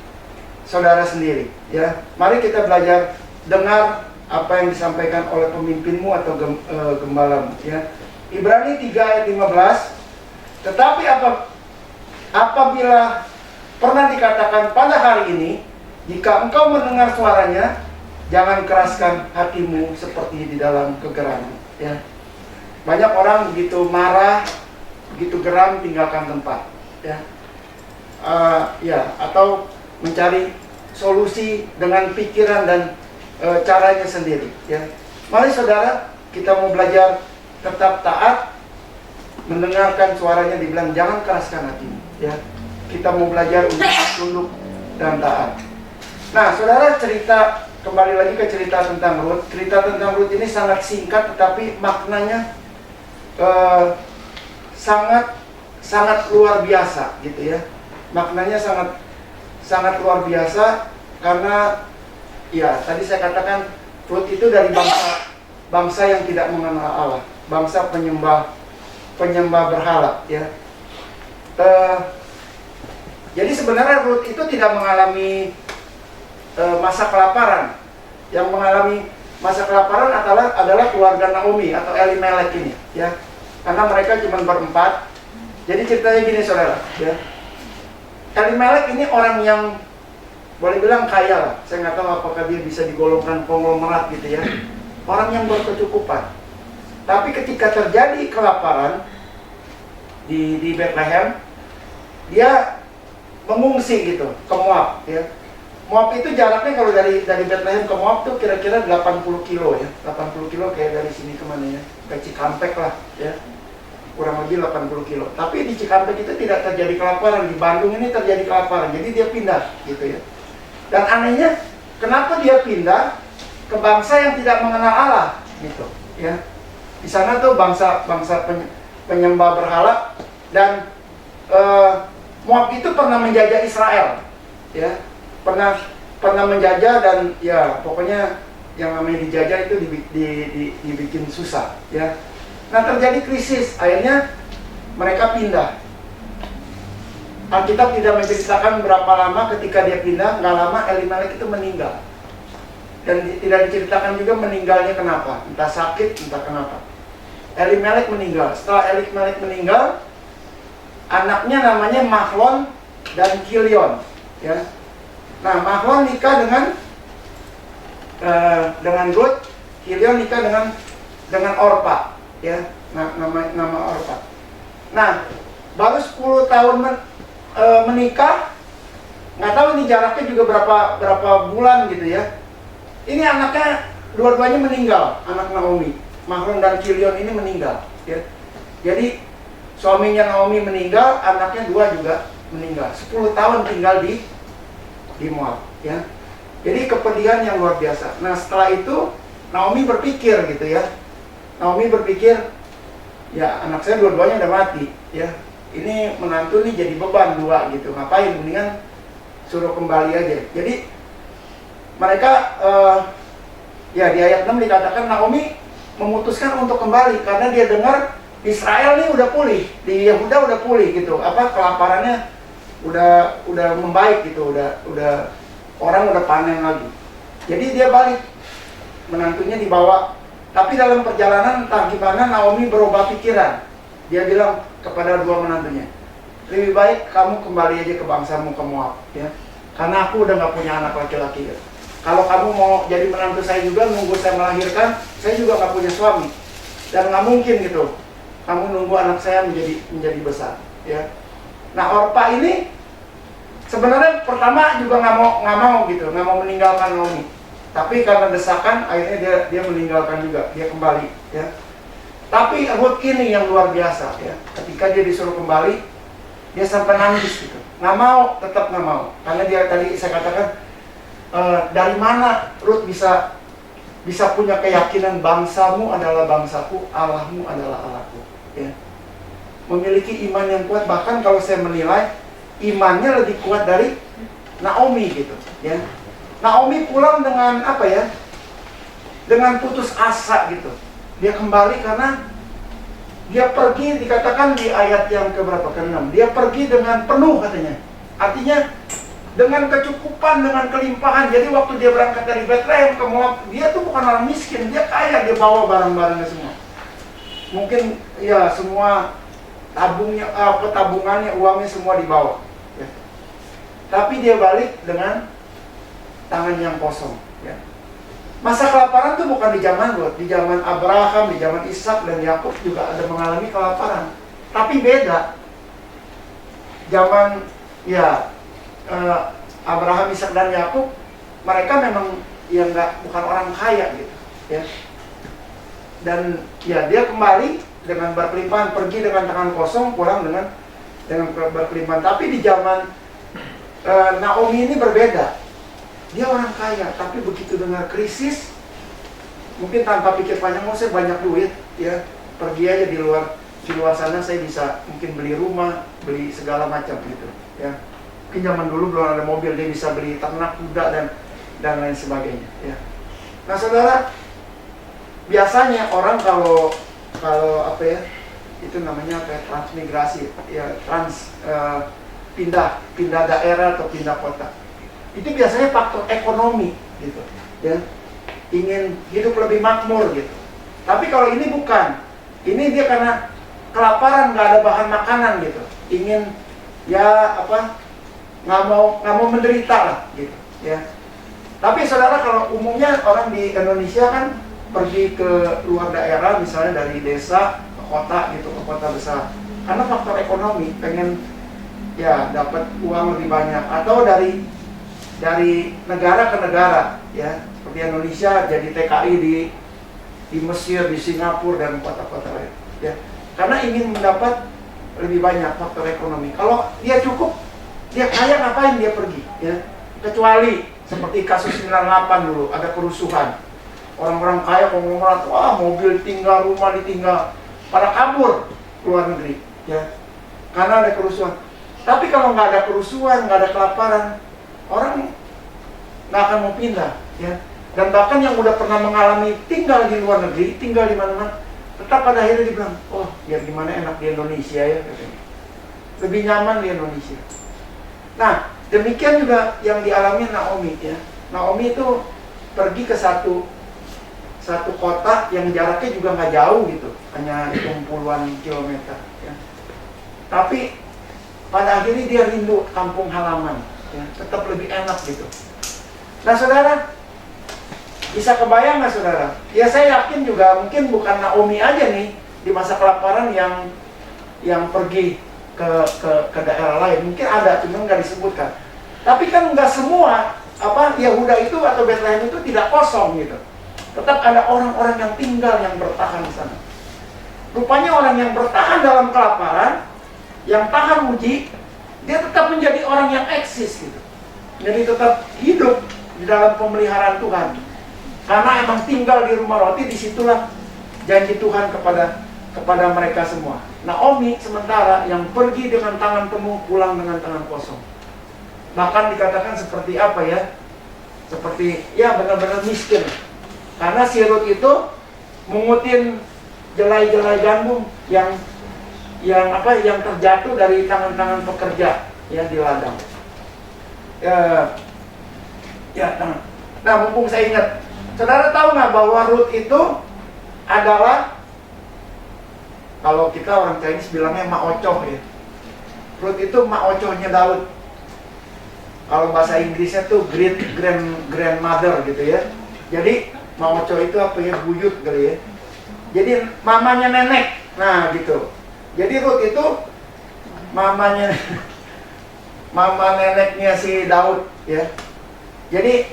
saudara sendiri, ya. Mari kita belajar dengar apa yang disampaikan oleh pemimpinmu atau gembalamu, ya. Ibrani 3 ayat 15, tetapi apabila pernah dikatakan pada hari ini, jika engkau mendengar suaranya, jangan keraskan hatimu seperti di dalam kegeraman, ya. Banyak orang begitu marah, begitu geram, tinggalkan tempat, ya. Ya, atau mencari solusi dengan pikiran dan caranya sendiri, ya. Mari saudara, kita mau belajar tetap taat, mendengarkan suaranya, dibilang jangan keraskan hatimu, ya. Kita mau belajar untuk tunduk dan taat. Nah, saudara, kembali lagi ke cerita tentang Rut. Cerita tentang Rut ini sangat singkat, tetapi maknanya sangat luar biasa, gitu ya. Maknanya sangat luar biasa, karena ya tadi saya katakan Rut itu dari bangsa yang tidak mengenal Allah, bangsa penyembah berhala, ya. Jadi sebenarnya Rut itu tidak mengalami masa kelaparan. Yang mengalami masa kelaparan adalah keluarga Naomi atau Elimelek ini, ya. Karena mereka cuma berempat. Jadi ceritanya gini saudara, ya. Elimelek ini orang yang boleh bilang kaya lah. Saya nggak tahu apakah dia bisa digolongkan konglomerat, gitu ya. Orang yang berkecukupan. Tapi ketika terjadi kelaparan di Bethlehem, dia mengungsi gitu ke Moab, ya. Moab itu jaraknya kalau dari Bethlehem ke Moab tuh kira-kira 80 kilo ya. 80 kilo kayak dari sini kemana ya? Ke Cikampek lah ya. Kurang lebih 80 kilo. Tapi di Cikampek itu tidak terjadi kelaparan. Di Bandung ini terjadi kelaparan. Jadi dia pindah gitu ya. Dan anehnya, kenapa dia pindah ke bangsa yang tidak mengenal Allah gitu ya. Di sana tuh bangsa penyembah berhala, dan Moab itu pernah menjajah Israel ya. Pernah menjajah, dan ya pokoknya yang namanya dijajah itu dibikin susah ya. Nah, terjadi krisis, akhirnya mereka pindah. Alkitab tidak menceritakan berapa lama ketika dia pindah. Nggak lama Elimelek itu meninggal, dan tidak diceritakan juga meninggalnya kenapa, entah sakit entah kenapa. Elimelek meninggal. Setelah Elimelek meninggal, anaknya namanya Mahlon dan Kilion ya. Nah, Mahlon nikah dengan Ruth, Kilion nikah dengan Orpa, ya, nama Orpa. Nah, baru 10 tahun menikah, nggak tahu ini jaraknya juga berapa bulan gitu ya. Ini anaknya dua-duanya meninggal, anak Naomi, Mahlon dan Kilion ini meninggal, ya. Jadi suaminya Naomi meninggal, anaknya dua juga meninggal. 10 tahun tinggal di Moab ya. Jadi kepedihan yang luar biasa. Nah, setelah itu Naomi berpikir gitu ya. Naomi berpikir, ya anak saya dua-duanya udah mati ya. Ini menantu nih jadi beban dua gitu. Ngapain? Mendingan suruh kembali aja. Jadi mereka ya di ayat 6 dikatakan Naomi memutuskan untuk kembali karena dia dengar Israel nih udah pulih, di Yehuda udah pulih gitu. Kelaparannya udah membaik gitu, udah orang udah panen lagi. Jadi dia balik, menantunya dibawa. Tapi dalam perjalanan entah gimana Naomi berubah pikiran. Dia bilang kepada dua menantunya, lebih baik kamu kembali aja ke bangsamu, ke Moab ya. Karena aku udah gak punya anak laki-laki ya. Kalau kamu mau jadi menantu saya juga, nunggu saya melahirkan, saya juga gak punya suami. Dan gak mungkin gitu kamu nunggu anak saya menjadi besar ya. Nah, Orpa ini sebenarnya pertama juga nggak mau gitu, nggak mau meninggalkan Naomi. Tapi karena desakan, akhirnya dia meninggalkan juga, dia kembali ya. Tapi Ruth ini yang luar biasa ya. Ketika dia disuruh kembali, dia sampai nangis gitu. Nggak mau, tetap nggak mau. Karena dia tadi saya katakan, dari mana Ruth bisa punya keyakinan bangsamu adalah bangsaku, Allahmu adalah Allahku ya. Memiliki iman yang kuat, bahkan kalau saya menilai imannya lebih kuat dari Naomi gitu ya. Naomi pulang dengan apa ya? Dengan putus asa gitu. Dia kembali karena dia pergi, dikatakan di ayat yang keberapa, ke-6. Dia pergi dengan penuh katanya. Artinya dengan kecukupan, dengan kelimpahan. Jadi waktu dia berangkat dari Bethlehem ke Moab, dia tuh bukan orang miskin, dia kaya, dia bawa barang-barangnya semua. Mungkin ya semua tabungannya, uangnya semua dibawa ya. Tapi dia balik dengan tangan yang kosong ya. Masa kelaparan tuh bukan di zaman Lot, di zaman Abraham, di zaman Ishak dan Yakub juga ada mengalami kelaparan. Tapi beda. Zaman ya Abraham, Ishak dan Yakub, mereka memang ya bukan orang kaya gitu ya. Dan ya dia kembali dengan berkelimpahan, pergi dengan tangan kosong, pulang dengan berkelimpahan. Tapi di zaman Naomi ini berbeda. Dia orang kaya, tapi begitu dengar krisis, mungkin tanpa pikir panjang, saya banyak duit, ya pergi aja di luar sana saya bisa mungkin beli rumah, beli segala macam gitu, ya. Mungkin zaman dulu belum ada mobil, dia bisa beli ternak, kuda dan lain sebagainya, ya. Nah, saudara, biasanya orang kalau apa ya, itu namanya kayak transmigrasi ya, pindah daerah atau pindah kota, itu biasanya faktor ekonomi gitu ya, ingin hidup lebih makmur gitu. Tapi kalau ini bukan, ini dia karena kelaparan, nggak ada bahan makanan gitu, ingin ya apa, nggak mau menderita lah gitu ya. Tapi saudara, kalau umumnya orang di Indonesia kan pergi ke luar daerah, misalnya dari desa ke kota gitu, ke kota besar, karena faktor ekonomi, pengen ya dapat uang lebih banyak, atau dari dari negara ke negara, ya, seperti Indonesia jadi TKI di Mesir, di Singapura dan kota-kota lain, ya, karena ingin mendapat lebih banyak faktor ekonomi. Kalau dia cukup, dia kaya, ngapain dia pergi, ya? Kecuali seperti kasus 98 dulu, ada kerusuhan, orang-orang kaya konglomerat, wah mobil tinggal, rumah ditinggal, pada kabur ke luar negeri, ya, karena ada kerusuhan. Tapi kalau nggak ada kerusuhan, nggak ada kelaparan, orang nggak akan mau pindah, ya. Dan bahkan yang udah pernah mengalami tinggal di luar negeri, tinggal di mana-mana, tetap pada akhirnya dibilang, oh biar gimana enak di Indonesia, ya, katanya. Lebih nyaman di Indonesia. Nah, demikian juga yang dialami Naomi, ya. Naomi itu pergi ke satu kota yang jaraknya juga nggak jauh gitu, hanya hitung puluhan kilometer, ya. Tapi pada akhirnya dia rindu kampung halaman, ya. Tetap lebih enak gitu. Nah, saudara, bisa kebayang nggak, saudara? Ya, saya yakin juga mungkin bukan Naomi aja nih di masa kelaparan yang pergi ke daerah lain. Mungkin ada, cuma nggak disebutkan. Tapi kan nggak semua Yehuda itu atau Bethlehem itu tidak kosong gitu. Tetap ada orang-orang yang tinggal, yang bertahan di sana. Rupanya orang yang bertahan dalam kelaparan, yang tahan uji, dia tetap menjadi orang yang eksis gitu. Jadi tetap hidup di dalam pemeliharaan Tuhan. Karena emang tinggal di rumah roti, disitulah janji Tuhan kepada mereka semua. Naomi sementara yang pergi dengan tangan penuh, pulang dengan tangan kosong. Bahkan dikatakan seperti apa, ya? Seperti, ya, benar-benar miskin. Karena si Rut itu mengutin jelai-jelai gandum yang terjatuh dari tangan-tangan pekerja, ya, di ladang. Nah, mumpung saya ingat, saudara tahu nggak bahwa Rut itu adalah, kalau kita orang Chinese bilangnya Maocoh, ya. Rut itu Maocohnya Daud. Kalau bahasa Inggrisnya tuh great grandmother gitu, ya. Jadi Maocoh itu apa, ya, buyut kali, ya. Jadi mamanya nenek. Nah, gitu. Jadi Rut itu mama neneknya si Daud, ya. Jadi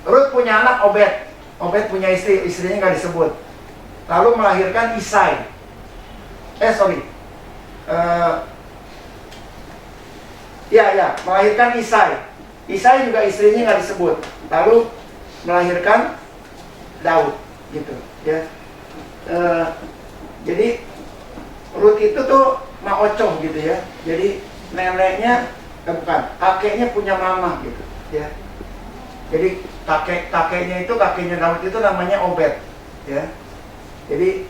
Rut punya anak Obed. Obed punya istri, istrinya nggak disebut. Lalu melahirkan Isai. Melahirkan Isai. Isai juga istrinya nggak disebut. Lalu melahirkan Daud, gitu, ya. Jadi Rut itu tuh Maocoh gitu, ya. Jadi neneknya, kakeknya punya mama gitu, ya. Jadi kakeknya Daud itu namanya Obed, ya. Jadi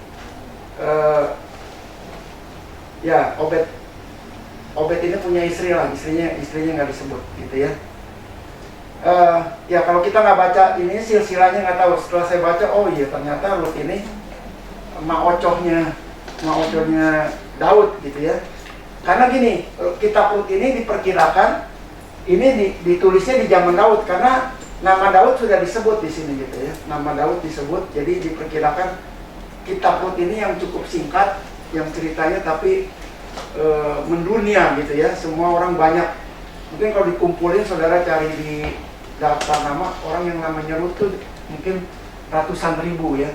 Obed ini punya istri lah, istrinya nggak disebut gitu, ya. Ya, kalau kita nggak baca ini silsilahnya, nggak tahu. Setelah saya baca, oh iya, ternyata Rut ini Maocohnya Daud gitu, ya. Karena gini, kitab Rut ini diperkirakan ini ditulisnya di zaman Daud, karena nama Daud sudah disebut di sini gitu, ya. Nama Daud disebut, jadi diperkirakan kitab Rut ini yang cukup singkat, yang ceritanya tapi mendunia gitu, ya. Semua orang banyak. Mungkin kalau dikumpulin, saudara cari di daftar nama, orang yang namanya Rut tuh mungkin ratusan ribu, ya.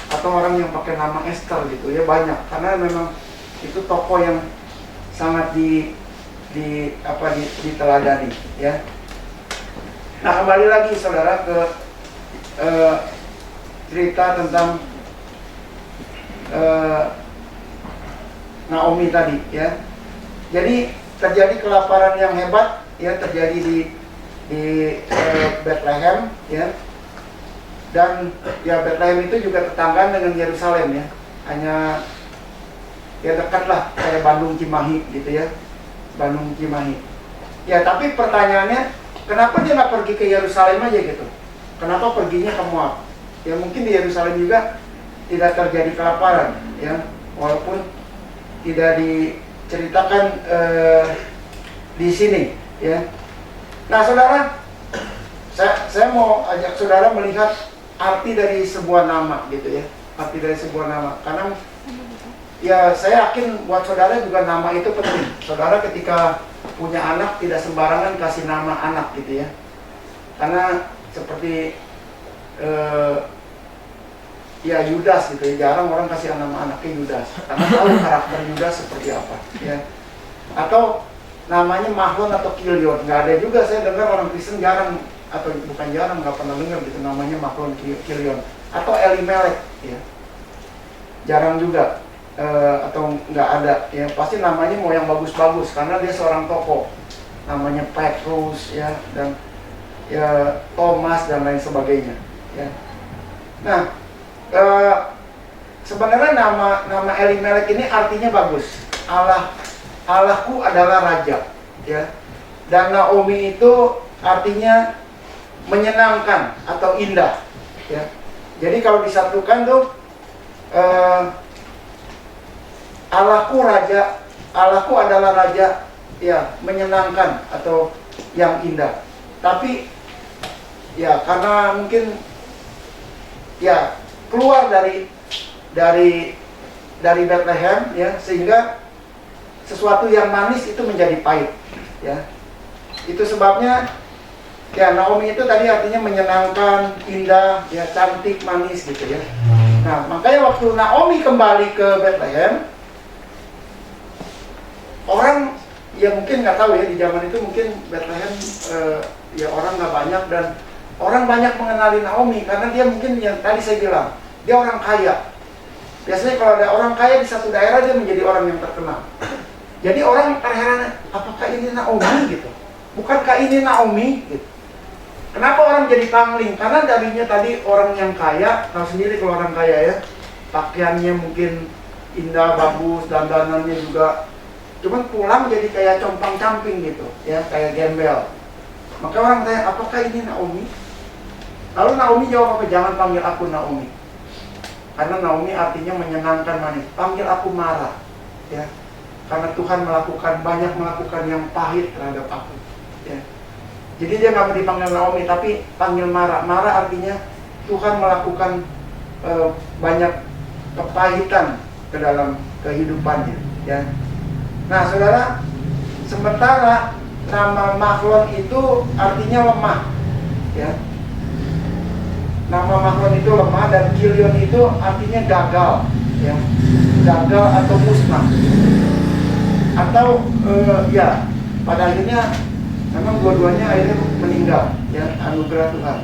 Atau orang yang pakai nama Esther gitu, ya, banyak. Karena memang itu tokoh yang sangat diteladani, ya. Nah, kembali lagi saudara ke cerita tentang Naomi tadi, ya. Jadi terjadi kelaparan yang hebat, ya, terjadi di Bethlehem, ya. Dan ya, Bethlehem itu juga tetanggaan dengan Yerusalem, ya. Hanya ya dekat lah, kayak Bandung Cimahi gitu, ya. Bandung Cimahi. Ya, tapi pertanyaannya, kenapa dia nggak pergi ke Yerusalem aja gitu? Kenapa perginya ke Moab? Ya, mungkin di Yerusalem juga tidak terjadi kelaparan, ya. Walaupun tidak diceritakan di sini, ya. Nah, saudara, saya mau ajak saudara melihat arti dari sebuah nama gitu, ya. Arti dari sebuah nama. Karena ya, saya yakin buat saudara juga nama itu penting. Saudara ketika punya anak tidak sembarangan kasih nama anak gitu, ya. Karena seperti ya Yudas gitu ya, jarang orang kasih nama anaknya Yudas karena tahu karakter Yudas seperti apa ya. Atau namanya Mahlon atau Kilion, nggak ada juga, saya dengar orang Kristen jarang, atau bukan jarang, nggak pernah dengar gitu namanya Mahlon Kilion. Atau Elimelek ya, jarang juga. Atau nggak ada ya, pasti namanya mau yang bagus-bagus karena dia seorang tokoh, namanya Petrus ya, dan ya Thomas dan lain sebagainya ya. Nah, sebenarnya nama Elimelek ini artinya bagus. Allahku adalah raja ya. Dan Naomi itu artinya menyenangkan atau indah ya. Jadi kalau disatukan tuh Allahku raja, Allahku adalah raja ya, menyenangkan atau yang indah. Tapi ya karena mungkin ya keluar dari Bethlehem ya, sehingga sesuatu yang manis itu menjadi pahit ya. Itu sebabnya ya Naomi itu tadi artinya menyenangkan, indah ya, cantik, manis gitu ya. Nah, makanya waktu Naomi kembali ke Bethlehem, orang ya mungkin nggak tahu ya, di zaman itu mungkin Bethlehem ya orang nggak banyak, dan orang banyak mengenali Naomi karena dia mungkin yang tadi saya bilang, dia orang kaya. Biasanya kalau ada orang kaya di satu daerah, dia menjadi orang yang terkenal. Jadi orang terheran, apakah ini Naomi gitu? Bukankah ini Naomi gitu? Kenapa orang jadi pangling? Karena darinya tadi orang yang kaya, tahu sendiri kalau orang kaya ya, pakaiannya mungkin indah, bagus, dandanannya juga, cuman pulang jadi kayak compang-camping gitu ya, kayak gembel. Maka orang tanya, apakah ini Naomi? Lalu Naomi jawab apa? Jangan panggil aku Naomi, karena Naomi artinya menyenangkan, manis. Panggil aku Mara ya, karena Tuhan banyak melakukan yang pahit terhadap aku ya. Jadi dia nggak mau dipanggil Naomi, tapi panggil Mara. Mara artinya Tuhan melakukan banyak kepahitan ke dalam kehidupannya ya. Nah saudara, sementara nama Mahlon itu artinya lemah ya. Nama Mahlon itu lemah, dan Kilion itu artinya gagal ya, gagal atau musnah, atau ya pada akhirnya memang dua-duanya akhirnya meninggal ya, anugerah Tuhan.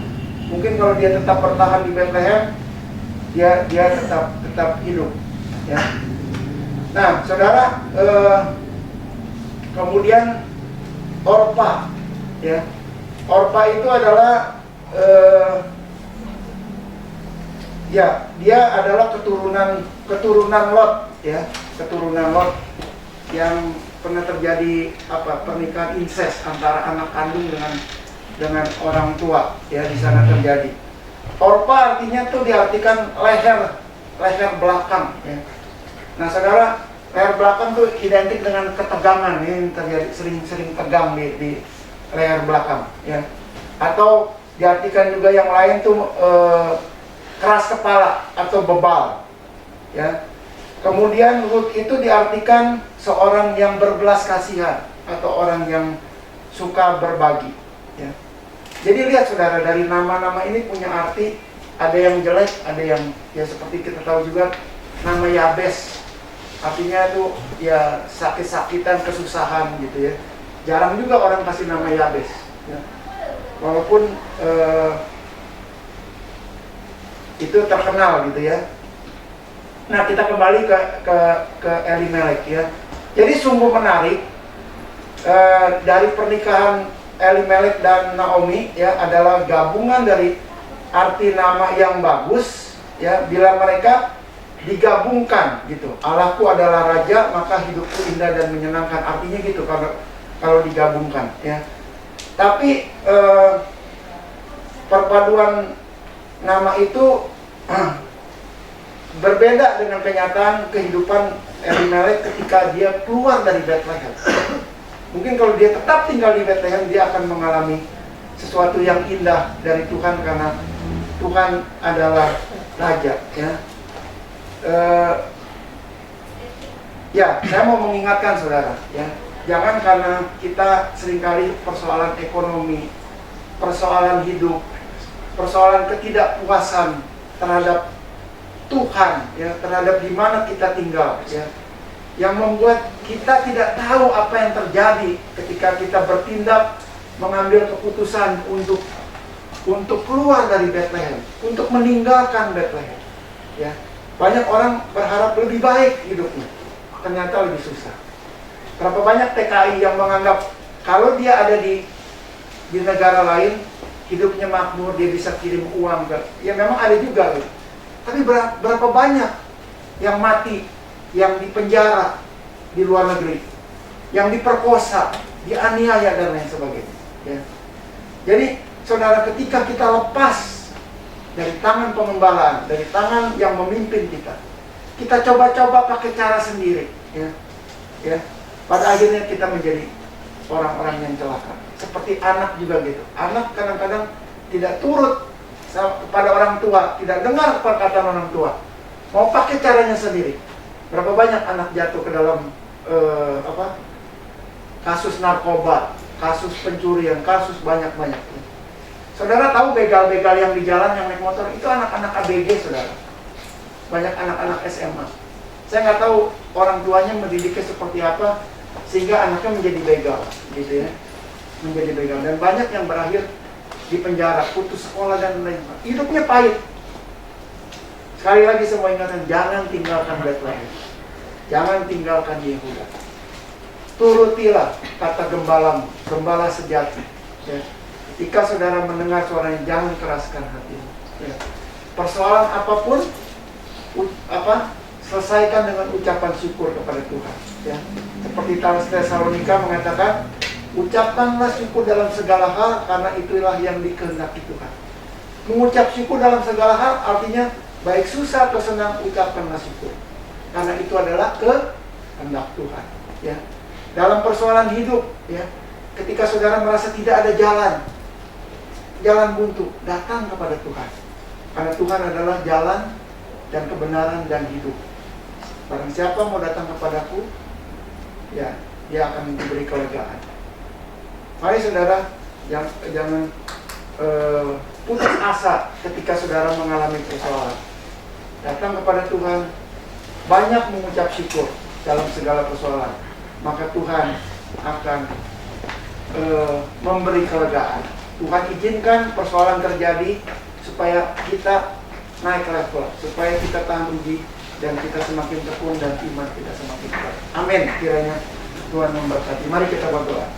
Mungkin kalau dia tetap bertahan di Bethlehem, dia tetap hidup ya. Nah saudara, kemudian Orpa ya, Orpa itu adalah ya, dia adalah keturunan Lot ya, keturunan Lot yang pernah terjadi pernikahan incest antara anak kandung dengan orang tua ya, di sana terjadi. Orpa artinya tuh diartikan leher belakang ya. Nah saudara, leher belakang tuh identik dengan ketegangan ya, yang terjadi, sering tegang di leher belakang ya. Atau diartikan juga yang lain tuh keras kepala atau bebal ya. Kemudian Ruth itu diartikan seorang yang berbelas kasihan atau orang yang suka berbagi ya. Jadi lihat saudara, dari nama-nama ini punya arti, ada yang jelek, ada yang ya seperti kita tahu juga nama Yabes, artinya itu ya sakit-sakitan, kesusahan gitu ya. Jarang juga orang kasih nama Yabes ya. Walaupun itu terkenal gitu ya. Nah kita kembali ke Elimelek ya. Jadi sungguh menarik, dari pernikahan Elimelek dan Naomi ya, adalah gabungan dari arti nama yang bagus ya, bila mereka digabungkan gitu. Allahku adalah raja, maka hidupku indah dan menyenangkan, artinya gitu kalau digabungkan ya. Tapi perpaduan nama itu berbeda dengan kenyataan kehidupan Elimelek ketika dia keluar dari Bethlehem. Mungkin kalau dia tetap tinggal di Bethlehem, dia akan mengalami sesuatu yang indah dari Tuhan, karena Tuhan adalah raja ya. Ya, saya mau mengingatkan saudara ya, jangan karena kita seringkali persoalan ekonomi persoalan hidup, persoalan ketidakpuasan terhadap Tuhan, ya, terhadap di mana kita tinggal, ya, yang membuat kita tidak tahu apa yang terjadi ketika kita bertindak mengambil keputusan untuk keluar dari Bethlehem, untuk meninggalkan Bethlehem. Ya, banyak orang berharap lebih baik hidupnya, ternyata lebih susah. Berapa banyak TKI yang menganggap kalau dia ada di negara lain, hidupnya makmur, dia bisa kirim uang ke, ya memang ada juga gitu. Tapi berapa banyak yang mati, yang dipenjara di luar negeri, yang diperkosa, dianiaya dan lain sebagainya. Ya. Jadi, saudara, ketika kita lepas dari tangan pengembalaan, dari tangan yang memimpin kita coba-coba pakai cara sendiri. Ya. Ya. Pada akhirnya kita menjadi orang-orang yang celaka. Seperti anak juga gitu. Anak kadang-kadang tidak turut kepada orang tua, tidak dengar perkataan orang tua, mau pakai caranya sendiri. Berapa banyak anak jatuh ke dalam kasus narkoba, kasus pencurian, kasus banyak-banyak. Saudara tahu begal-begal yang di jalan yang naik motor itu anak-anak ABG, saudara. Banyak anak-anak SMA. Saya nggak tahu orang tuanya mendidiknya seperti apa sehingga anaknya menjadi begal, gitu ya, menjadi begal. Dan banyak yang berakhir di penjara, putus sekolah dan lain-lain. Hidupnya pahit. Sekali lagi semua ingatan, jangan tinggalkan Bethlehem. Jangan tinggalkan Yehuda. Turutilah kata gembalamu, gembala sejati. Ya. Ketika saudara mendengar suaranya, jangan keraskan hatimu. Ya. Persoalan apapun, selesaikan dengan ucapan syukur kepada Tuhan. Ya. Seperti Tesalonika mengatakan, ucapkanlah syukur dalam segala hal, karena itulah yang dikehendaki Tuhan. Mengucap syukur dalam segala hal artinya baik susah atau senang, ucapkanlah syukur, karena itu adalah kehendak Tuhan. Ya. Dalam persoalan hidup, ya, ketika saudara merasa tidak ada jalan buntu, datang kepada Tuhan, karena Tuhan adalah jalan dan kebenaran dan hidup. Barang siapa mau datang kepadaku, ya, dia akan diberi kelegaan. Mari saudara, jangan putus asa ketika saudara mengalami persoalan. Datang kepada Tuhan, banyak mengucap syukur dalam segala persoalan, maka Tuhan akan memberi kelegaan. Tuhan izinkan persoalan terjadi supaya kita naik level, supaya kita tahan uji dan kita semakin tekun dan iman kita semakin kuat. Amin. Kiranya Tuhan memberkati. Mari kita berdoa.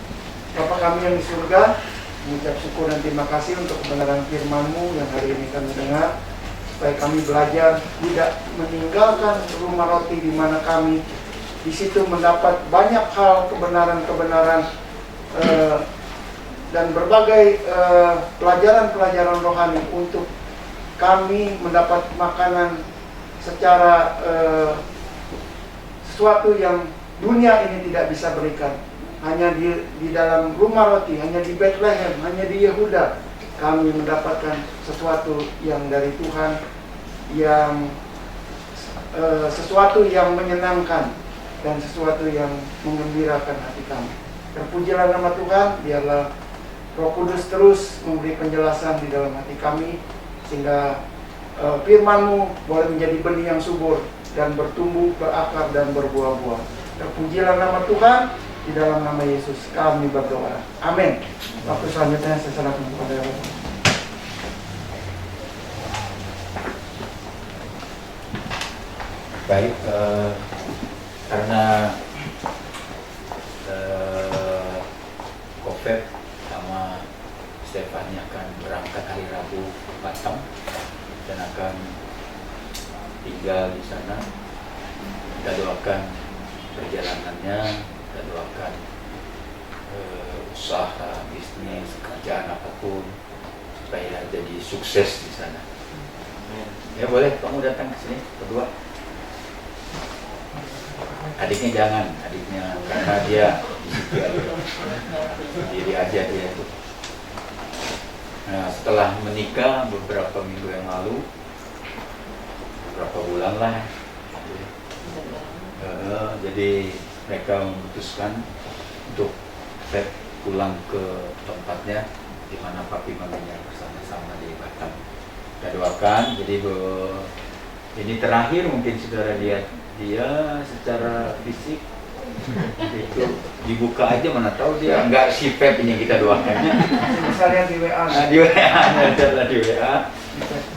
Bapa kami yang di surga, mengucap syukur dan terima kasih untuk kebenaran firman-Mu yang hari ini kami dengar, supaya kami belajar tidak meninggalkan rumah roti di mana kami di situ mendapat banyak hal kebenaran-kebenaran dan berbagai pelajaran-pelajaran rohani untuk kami mendapat makanan secara sesuatu yang dunia ini tidak bisa berikan. Hanya di dalam rumah roti, hanya di Bethlehem, hanya di Yehuda, kami mendapatkan sesuatu yang dari Tuhan, yang sesuatu yang menyenangkan dan sesuatu yang menggembirakan hati kami. Terpujilah nama Tuhan, biarlah Roh Kudus terus memberi penjelasan di dalam hati kami, sehingga firman-Mu boleh menjadi benih yang subur dan bertumbuh, berakar dan berbuah-buah. Terpujilah nama Tuhan. Di dalam nama Yesus kami berdoa. Amin. Waktu selanjutnya saya serahkan kepada Allah. Baik, karena Kofet sama Stefani akan berangkat hari Rabu ke Batam dan akan tinggal di sana, kita doakan perjalanannya. Kita doakan usaha, bisnis, kerjaan apapun supaya jadi sukses di sana. Ya boleh, kamu datang ke sini berdua. Adiknya jangan, karena dia di situ aja, sendiri aja dia tuh. Nah, setelah menikah beberapa minggu yang lalu, beberapa bulan lah, jadi mereka memutuskan untuk pulang ke tempatnya di mana papi maminya bersama-sama di Batam. Kita doakan. Jadi ini terakhir mungkin saudara lihat dia secara fisik itu dibuka aja, mana tahu dia nggak sipet. Ini kita doakannya. Bisa lihat di WA. Di WA, adalah di WA.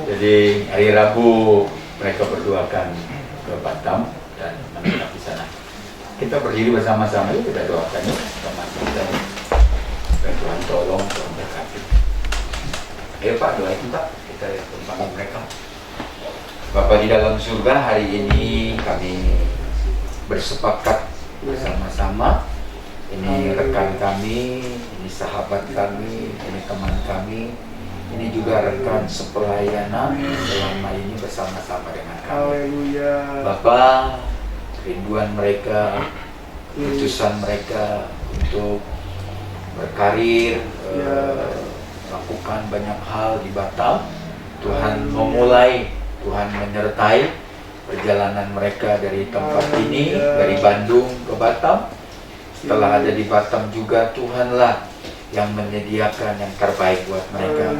Jadi hari Rabu mereka berdoakan ke Batam dan menetap di sana. Kita berdiri bersama-sama, yuk kita doakan ya teman kita ini. Dan Tuhan tolong, Tuhan berkati. Ayo Pak, doain Pak, kita tumpangi mereka. Bapa di dalam surga, hari ini kami bersepakat bersama-sama. Ini rekan kami, ini sahabat kami, ini teman kami, ini juga rekan sepelayanan selama ini bersama-sama dengan kami. Haleluya. Bapa, rinduan mereka, keputusan mereka untuk berkarir, melakukan banyak hal di Batam. Tuhan memulai, Tuhan menyertai perjalanan mereka dari tempat ini, dari Bandung ke Batam. Setelah ada di Batam juga, Tuhanlah yang menyediakan yang terbaik buat mereka.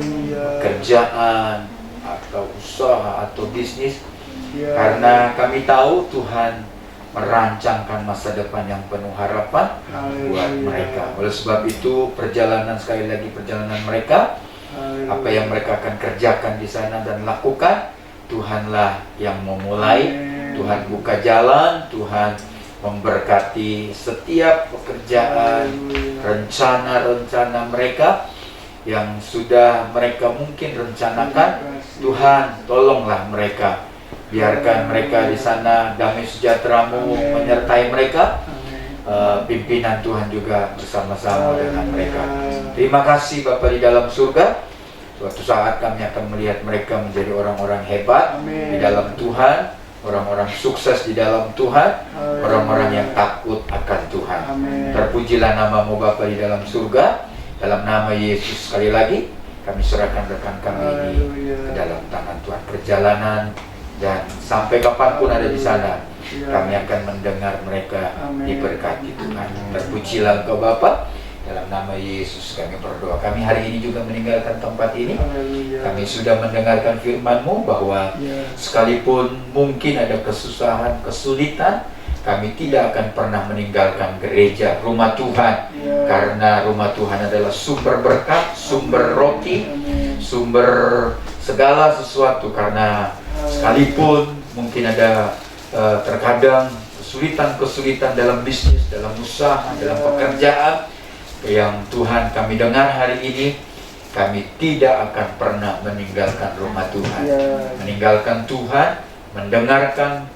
Pekerjaan, atau usaha, atau bisnis. Karena kami tahu Tuhan merancangkan masa depan yang penuh harapan buat mereka. Oleh sebab itu, perjalanan, sekali lagi perjalanan mereka, apa yang mereka akan kerjakan di sana dan lakukan, Tuhanlah yang memulai. Tuhan buka jalan, Tuhan memberkati setiap pekerjaan, rencana-rencana mereka yang sudah mereka mungkin rencanakan. Tuhan, tolonglah mereka. Biarkan mereka di sana, damai sejahtera-Mu menyertai mereka. Pimpinan Tuhan juga bersama-sama dengan mereka. Terima kasih Bapa di dalam surga. Suatu saat kami akan melihat mereka menjadi orang-orang hebat di dalam Tuhan, orang-orang sukses di dalam Tuhan, orang-orang yang takut akan Tuhan. Terpujilah nama-Mu Bapa di dalam surga. Dalam nama Yesus, sekali lagi kami serahkan rekan kami ini ke dalam tangan Tuhan. Perjalanan dan sampai kapanpun ada di sana, kami akan mendengar mereka diberkati Tuhan. Terpujilah Engkau Bapa. Dalam nama Yesus kami berdoa. Kami hari ini juga meninggalkan tempat ini. Kami sudah mendengarkan firman-Mu bahwa sekalipun mungkin ada kesusahan, kesulitan, kami tidak akan pernah meninggalkan gereja, rumah Tuhan. Karena rumah Tuhan adalah sumber berkat, sumber roti, sumber segala sesuatu. Karena sekalipun mungkin ada terkadang kesulitan-kesulitan dalam bisnis, dalam usaha, dalam pekerjaan, yang Tuhan kami dengar hari ini, kami tidak akan pernah meninggalkan rumah Tuhan. Meninggalkan Tuhan, mendengarkan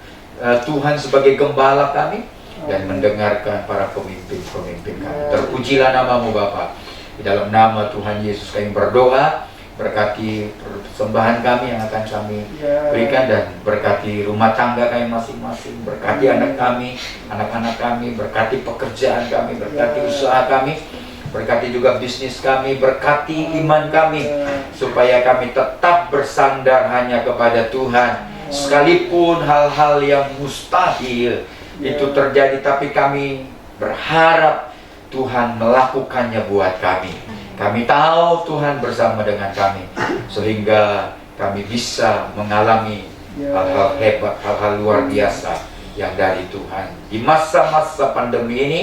Tuhan sebagai gembala kami, dan mendengarkan para pemimpin-pemimpin kami. Terpujilah nama-Mu Bapa. Di dalam nama Tuhan Yesus kami berdoa. Berkati persembahan kami yang akan kami berikan, dan berkati rumah tangga kami masing-masing, berkati anak kami, anak-anak kami, berkati pekerjaan kami, berkati usaha kami, berkati juga bisnis kami, berkati iman kami, supaya kami tetap bersandar hanya kepada Tuhan. Sekalipun hal-hal yang mustahil itu terjadi, tapi kami berharap Tuhan melakukannya buat kami. Kami tahu Tuhan bersama dengan kami, sehingga kami bisa mengalami hal-hal hebat, hal-hal luar biasa yang dari Tuhan. Di masa-masa pandemi ini,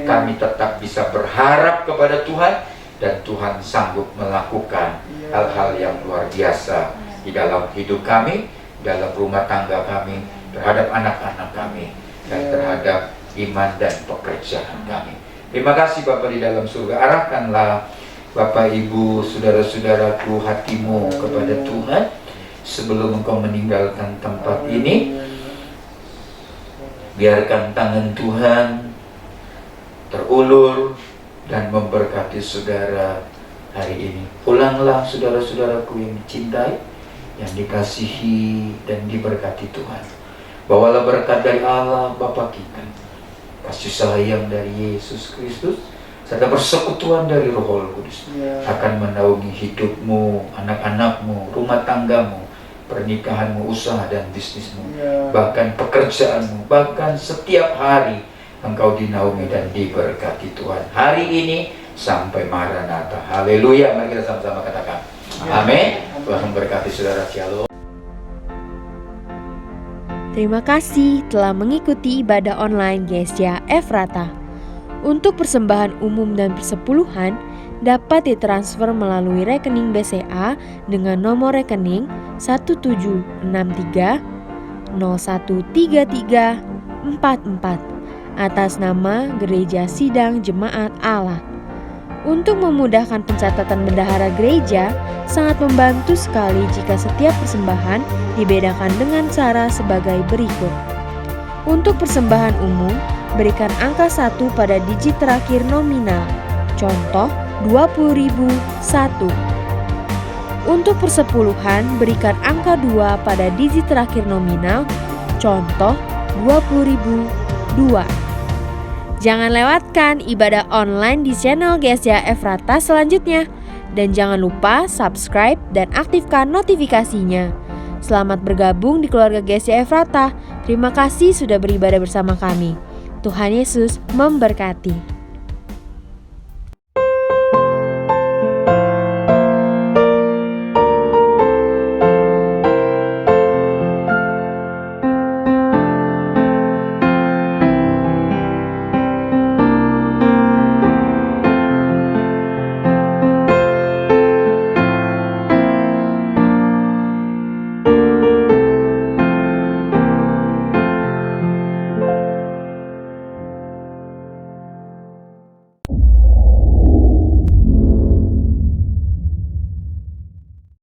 kami tetap bisa berharap kepada Tuhan, dan Tuhan sanggup melakukan hal-hal yang luar biasa di dalam hidup kami, dalam rumah tangga kami, terhadap anak-anak kami, dan terhadap iman dan pekerjaan kami. Terima kasih Bapa di dalam surga. Arahkanlah Bapak, Ibu, saudara-saudaraku hatimu kepada Tuhan sebelum engkau meninggalkan tempat ini. Biarkan tangan Tuhan terulur dan memberkati saudara hari ini. Pulanglah saudara-saudaraku yang dicintai, yang dikasihi dan diberkati Tuhan. Bawalah berkat dari Allah Bapa kita, kasih sayang dari Yesus Kristus, serta persekutuan dari Roh Kudus akan menaungi hidupmu, anak-anakmu, rumah tanggamu, pernikahanmu, usaha dan bisnismu, bahkan pekerjaanmu, bahkan setiap hari engkau dinaungi dan diberkati Tuhan. Hari ini sampai Maranatha. Haleluya, mari kita sama-sama katakan amin. Tuhan memberkati saudara, shalom. Terima kasih telah mengikuti ibadah online Gereja Efrata. Untuk persembahan umum dan persepuluhan dapat ditransfer melalui rekening BCA dengan nomor rekening 1763013344 atas nama Gereja Sidang Jemaat Allah. Untuk memudahkan pencatatan bendahara gereja, sangat membantu sekali jika setiap persembahan dibedakan dengan cara sebagai berikut. Untuk persembahan umum, berikan angka 1 pada digit terakhir nominal. Contoh, 20.001. Untuk persepuluhan, berikan angka 2 pada digit terakhir nominal. Contoh, 20.002. Jangan lewatkan ibadah online di channel Gereja Efrata selanjutnya. Dan jangan lupa subscribe dan aktifkan notifikasinya. Selamat bergabung di keluarga Gereja Efrata. Terima kasih sudah beribadah bersama kami. Tuhan Yesus memberkati.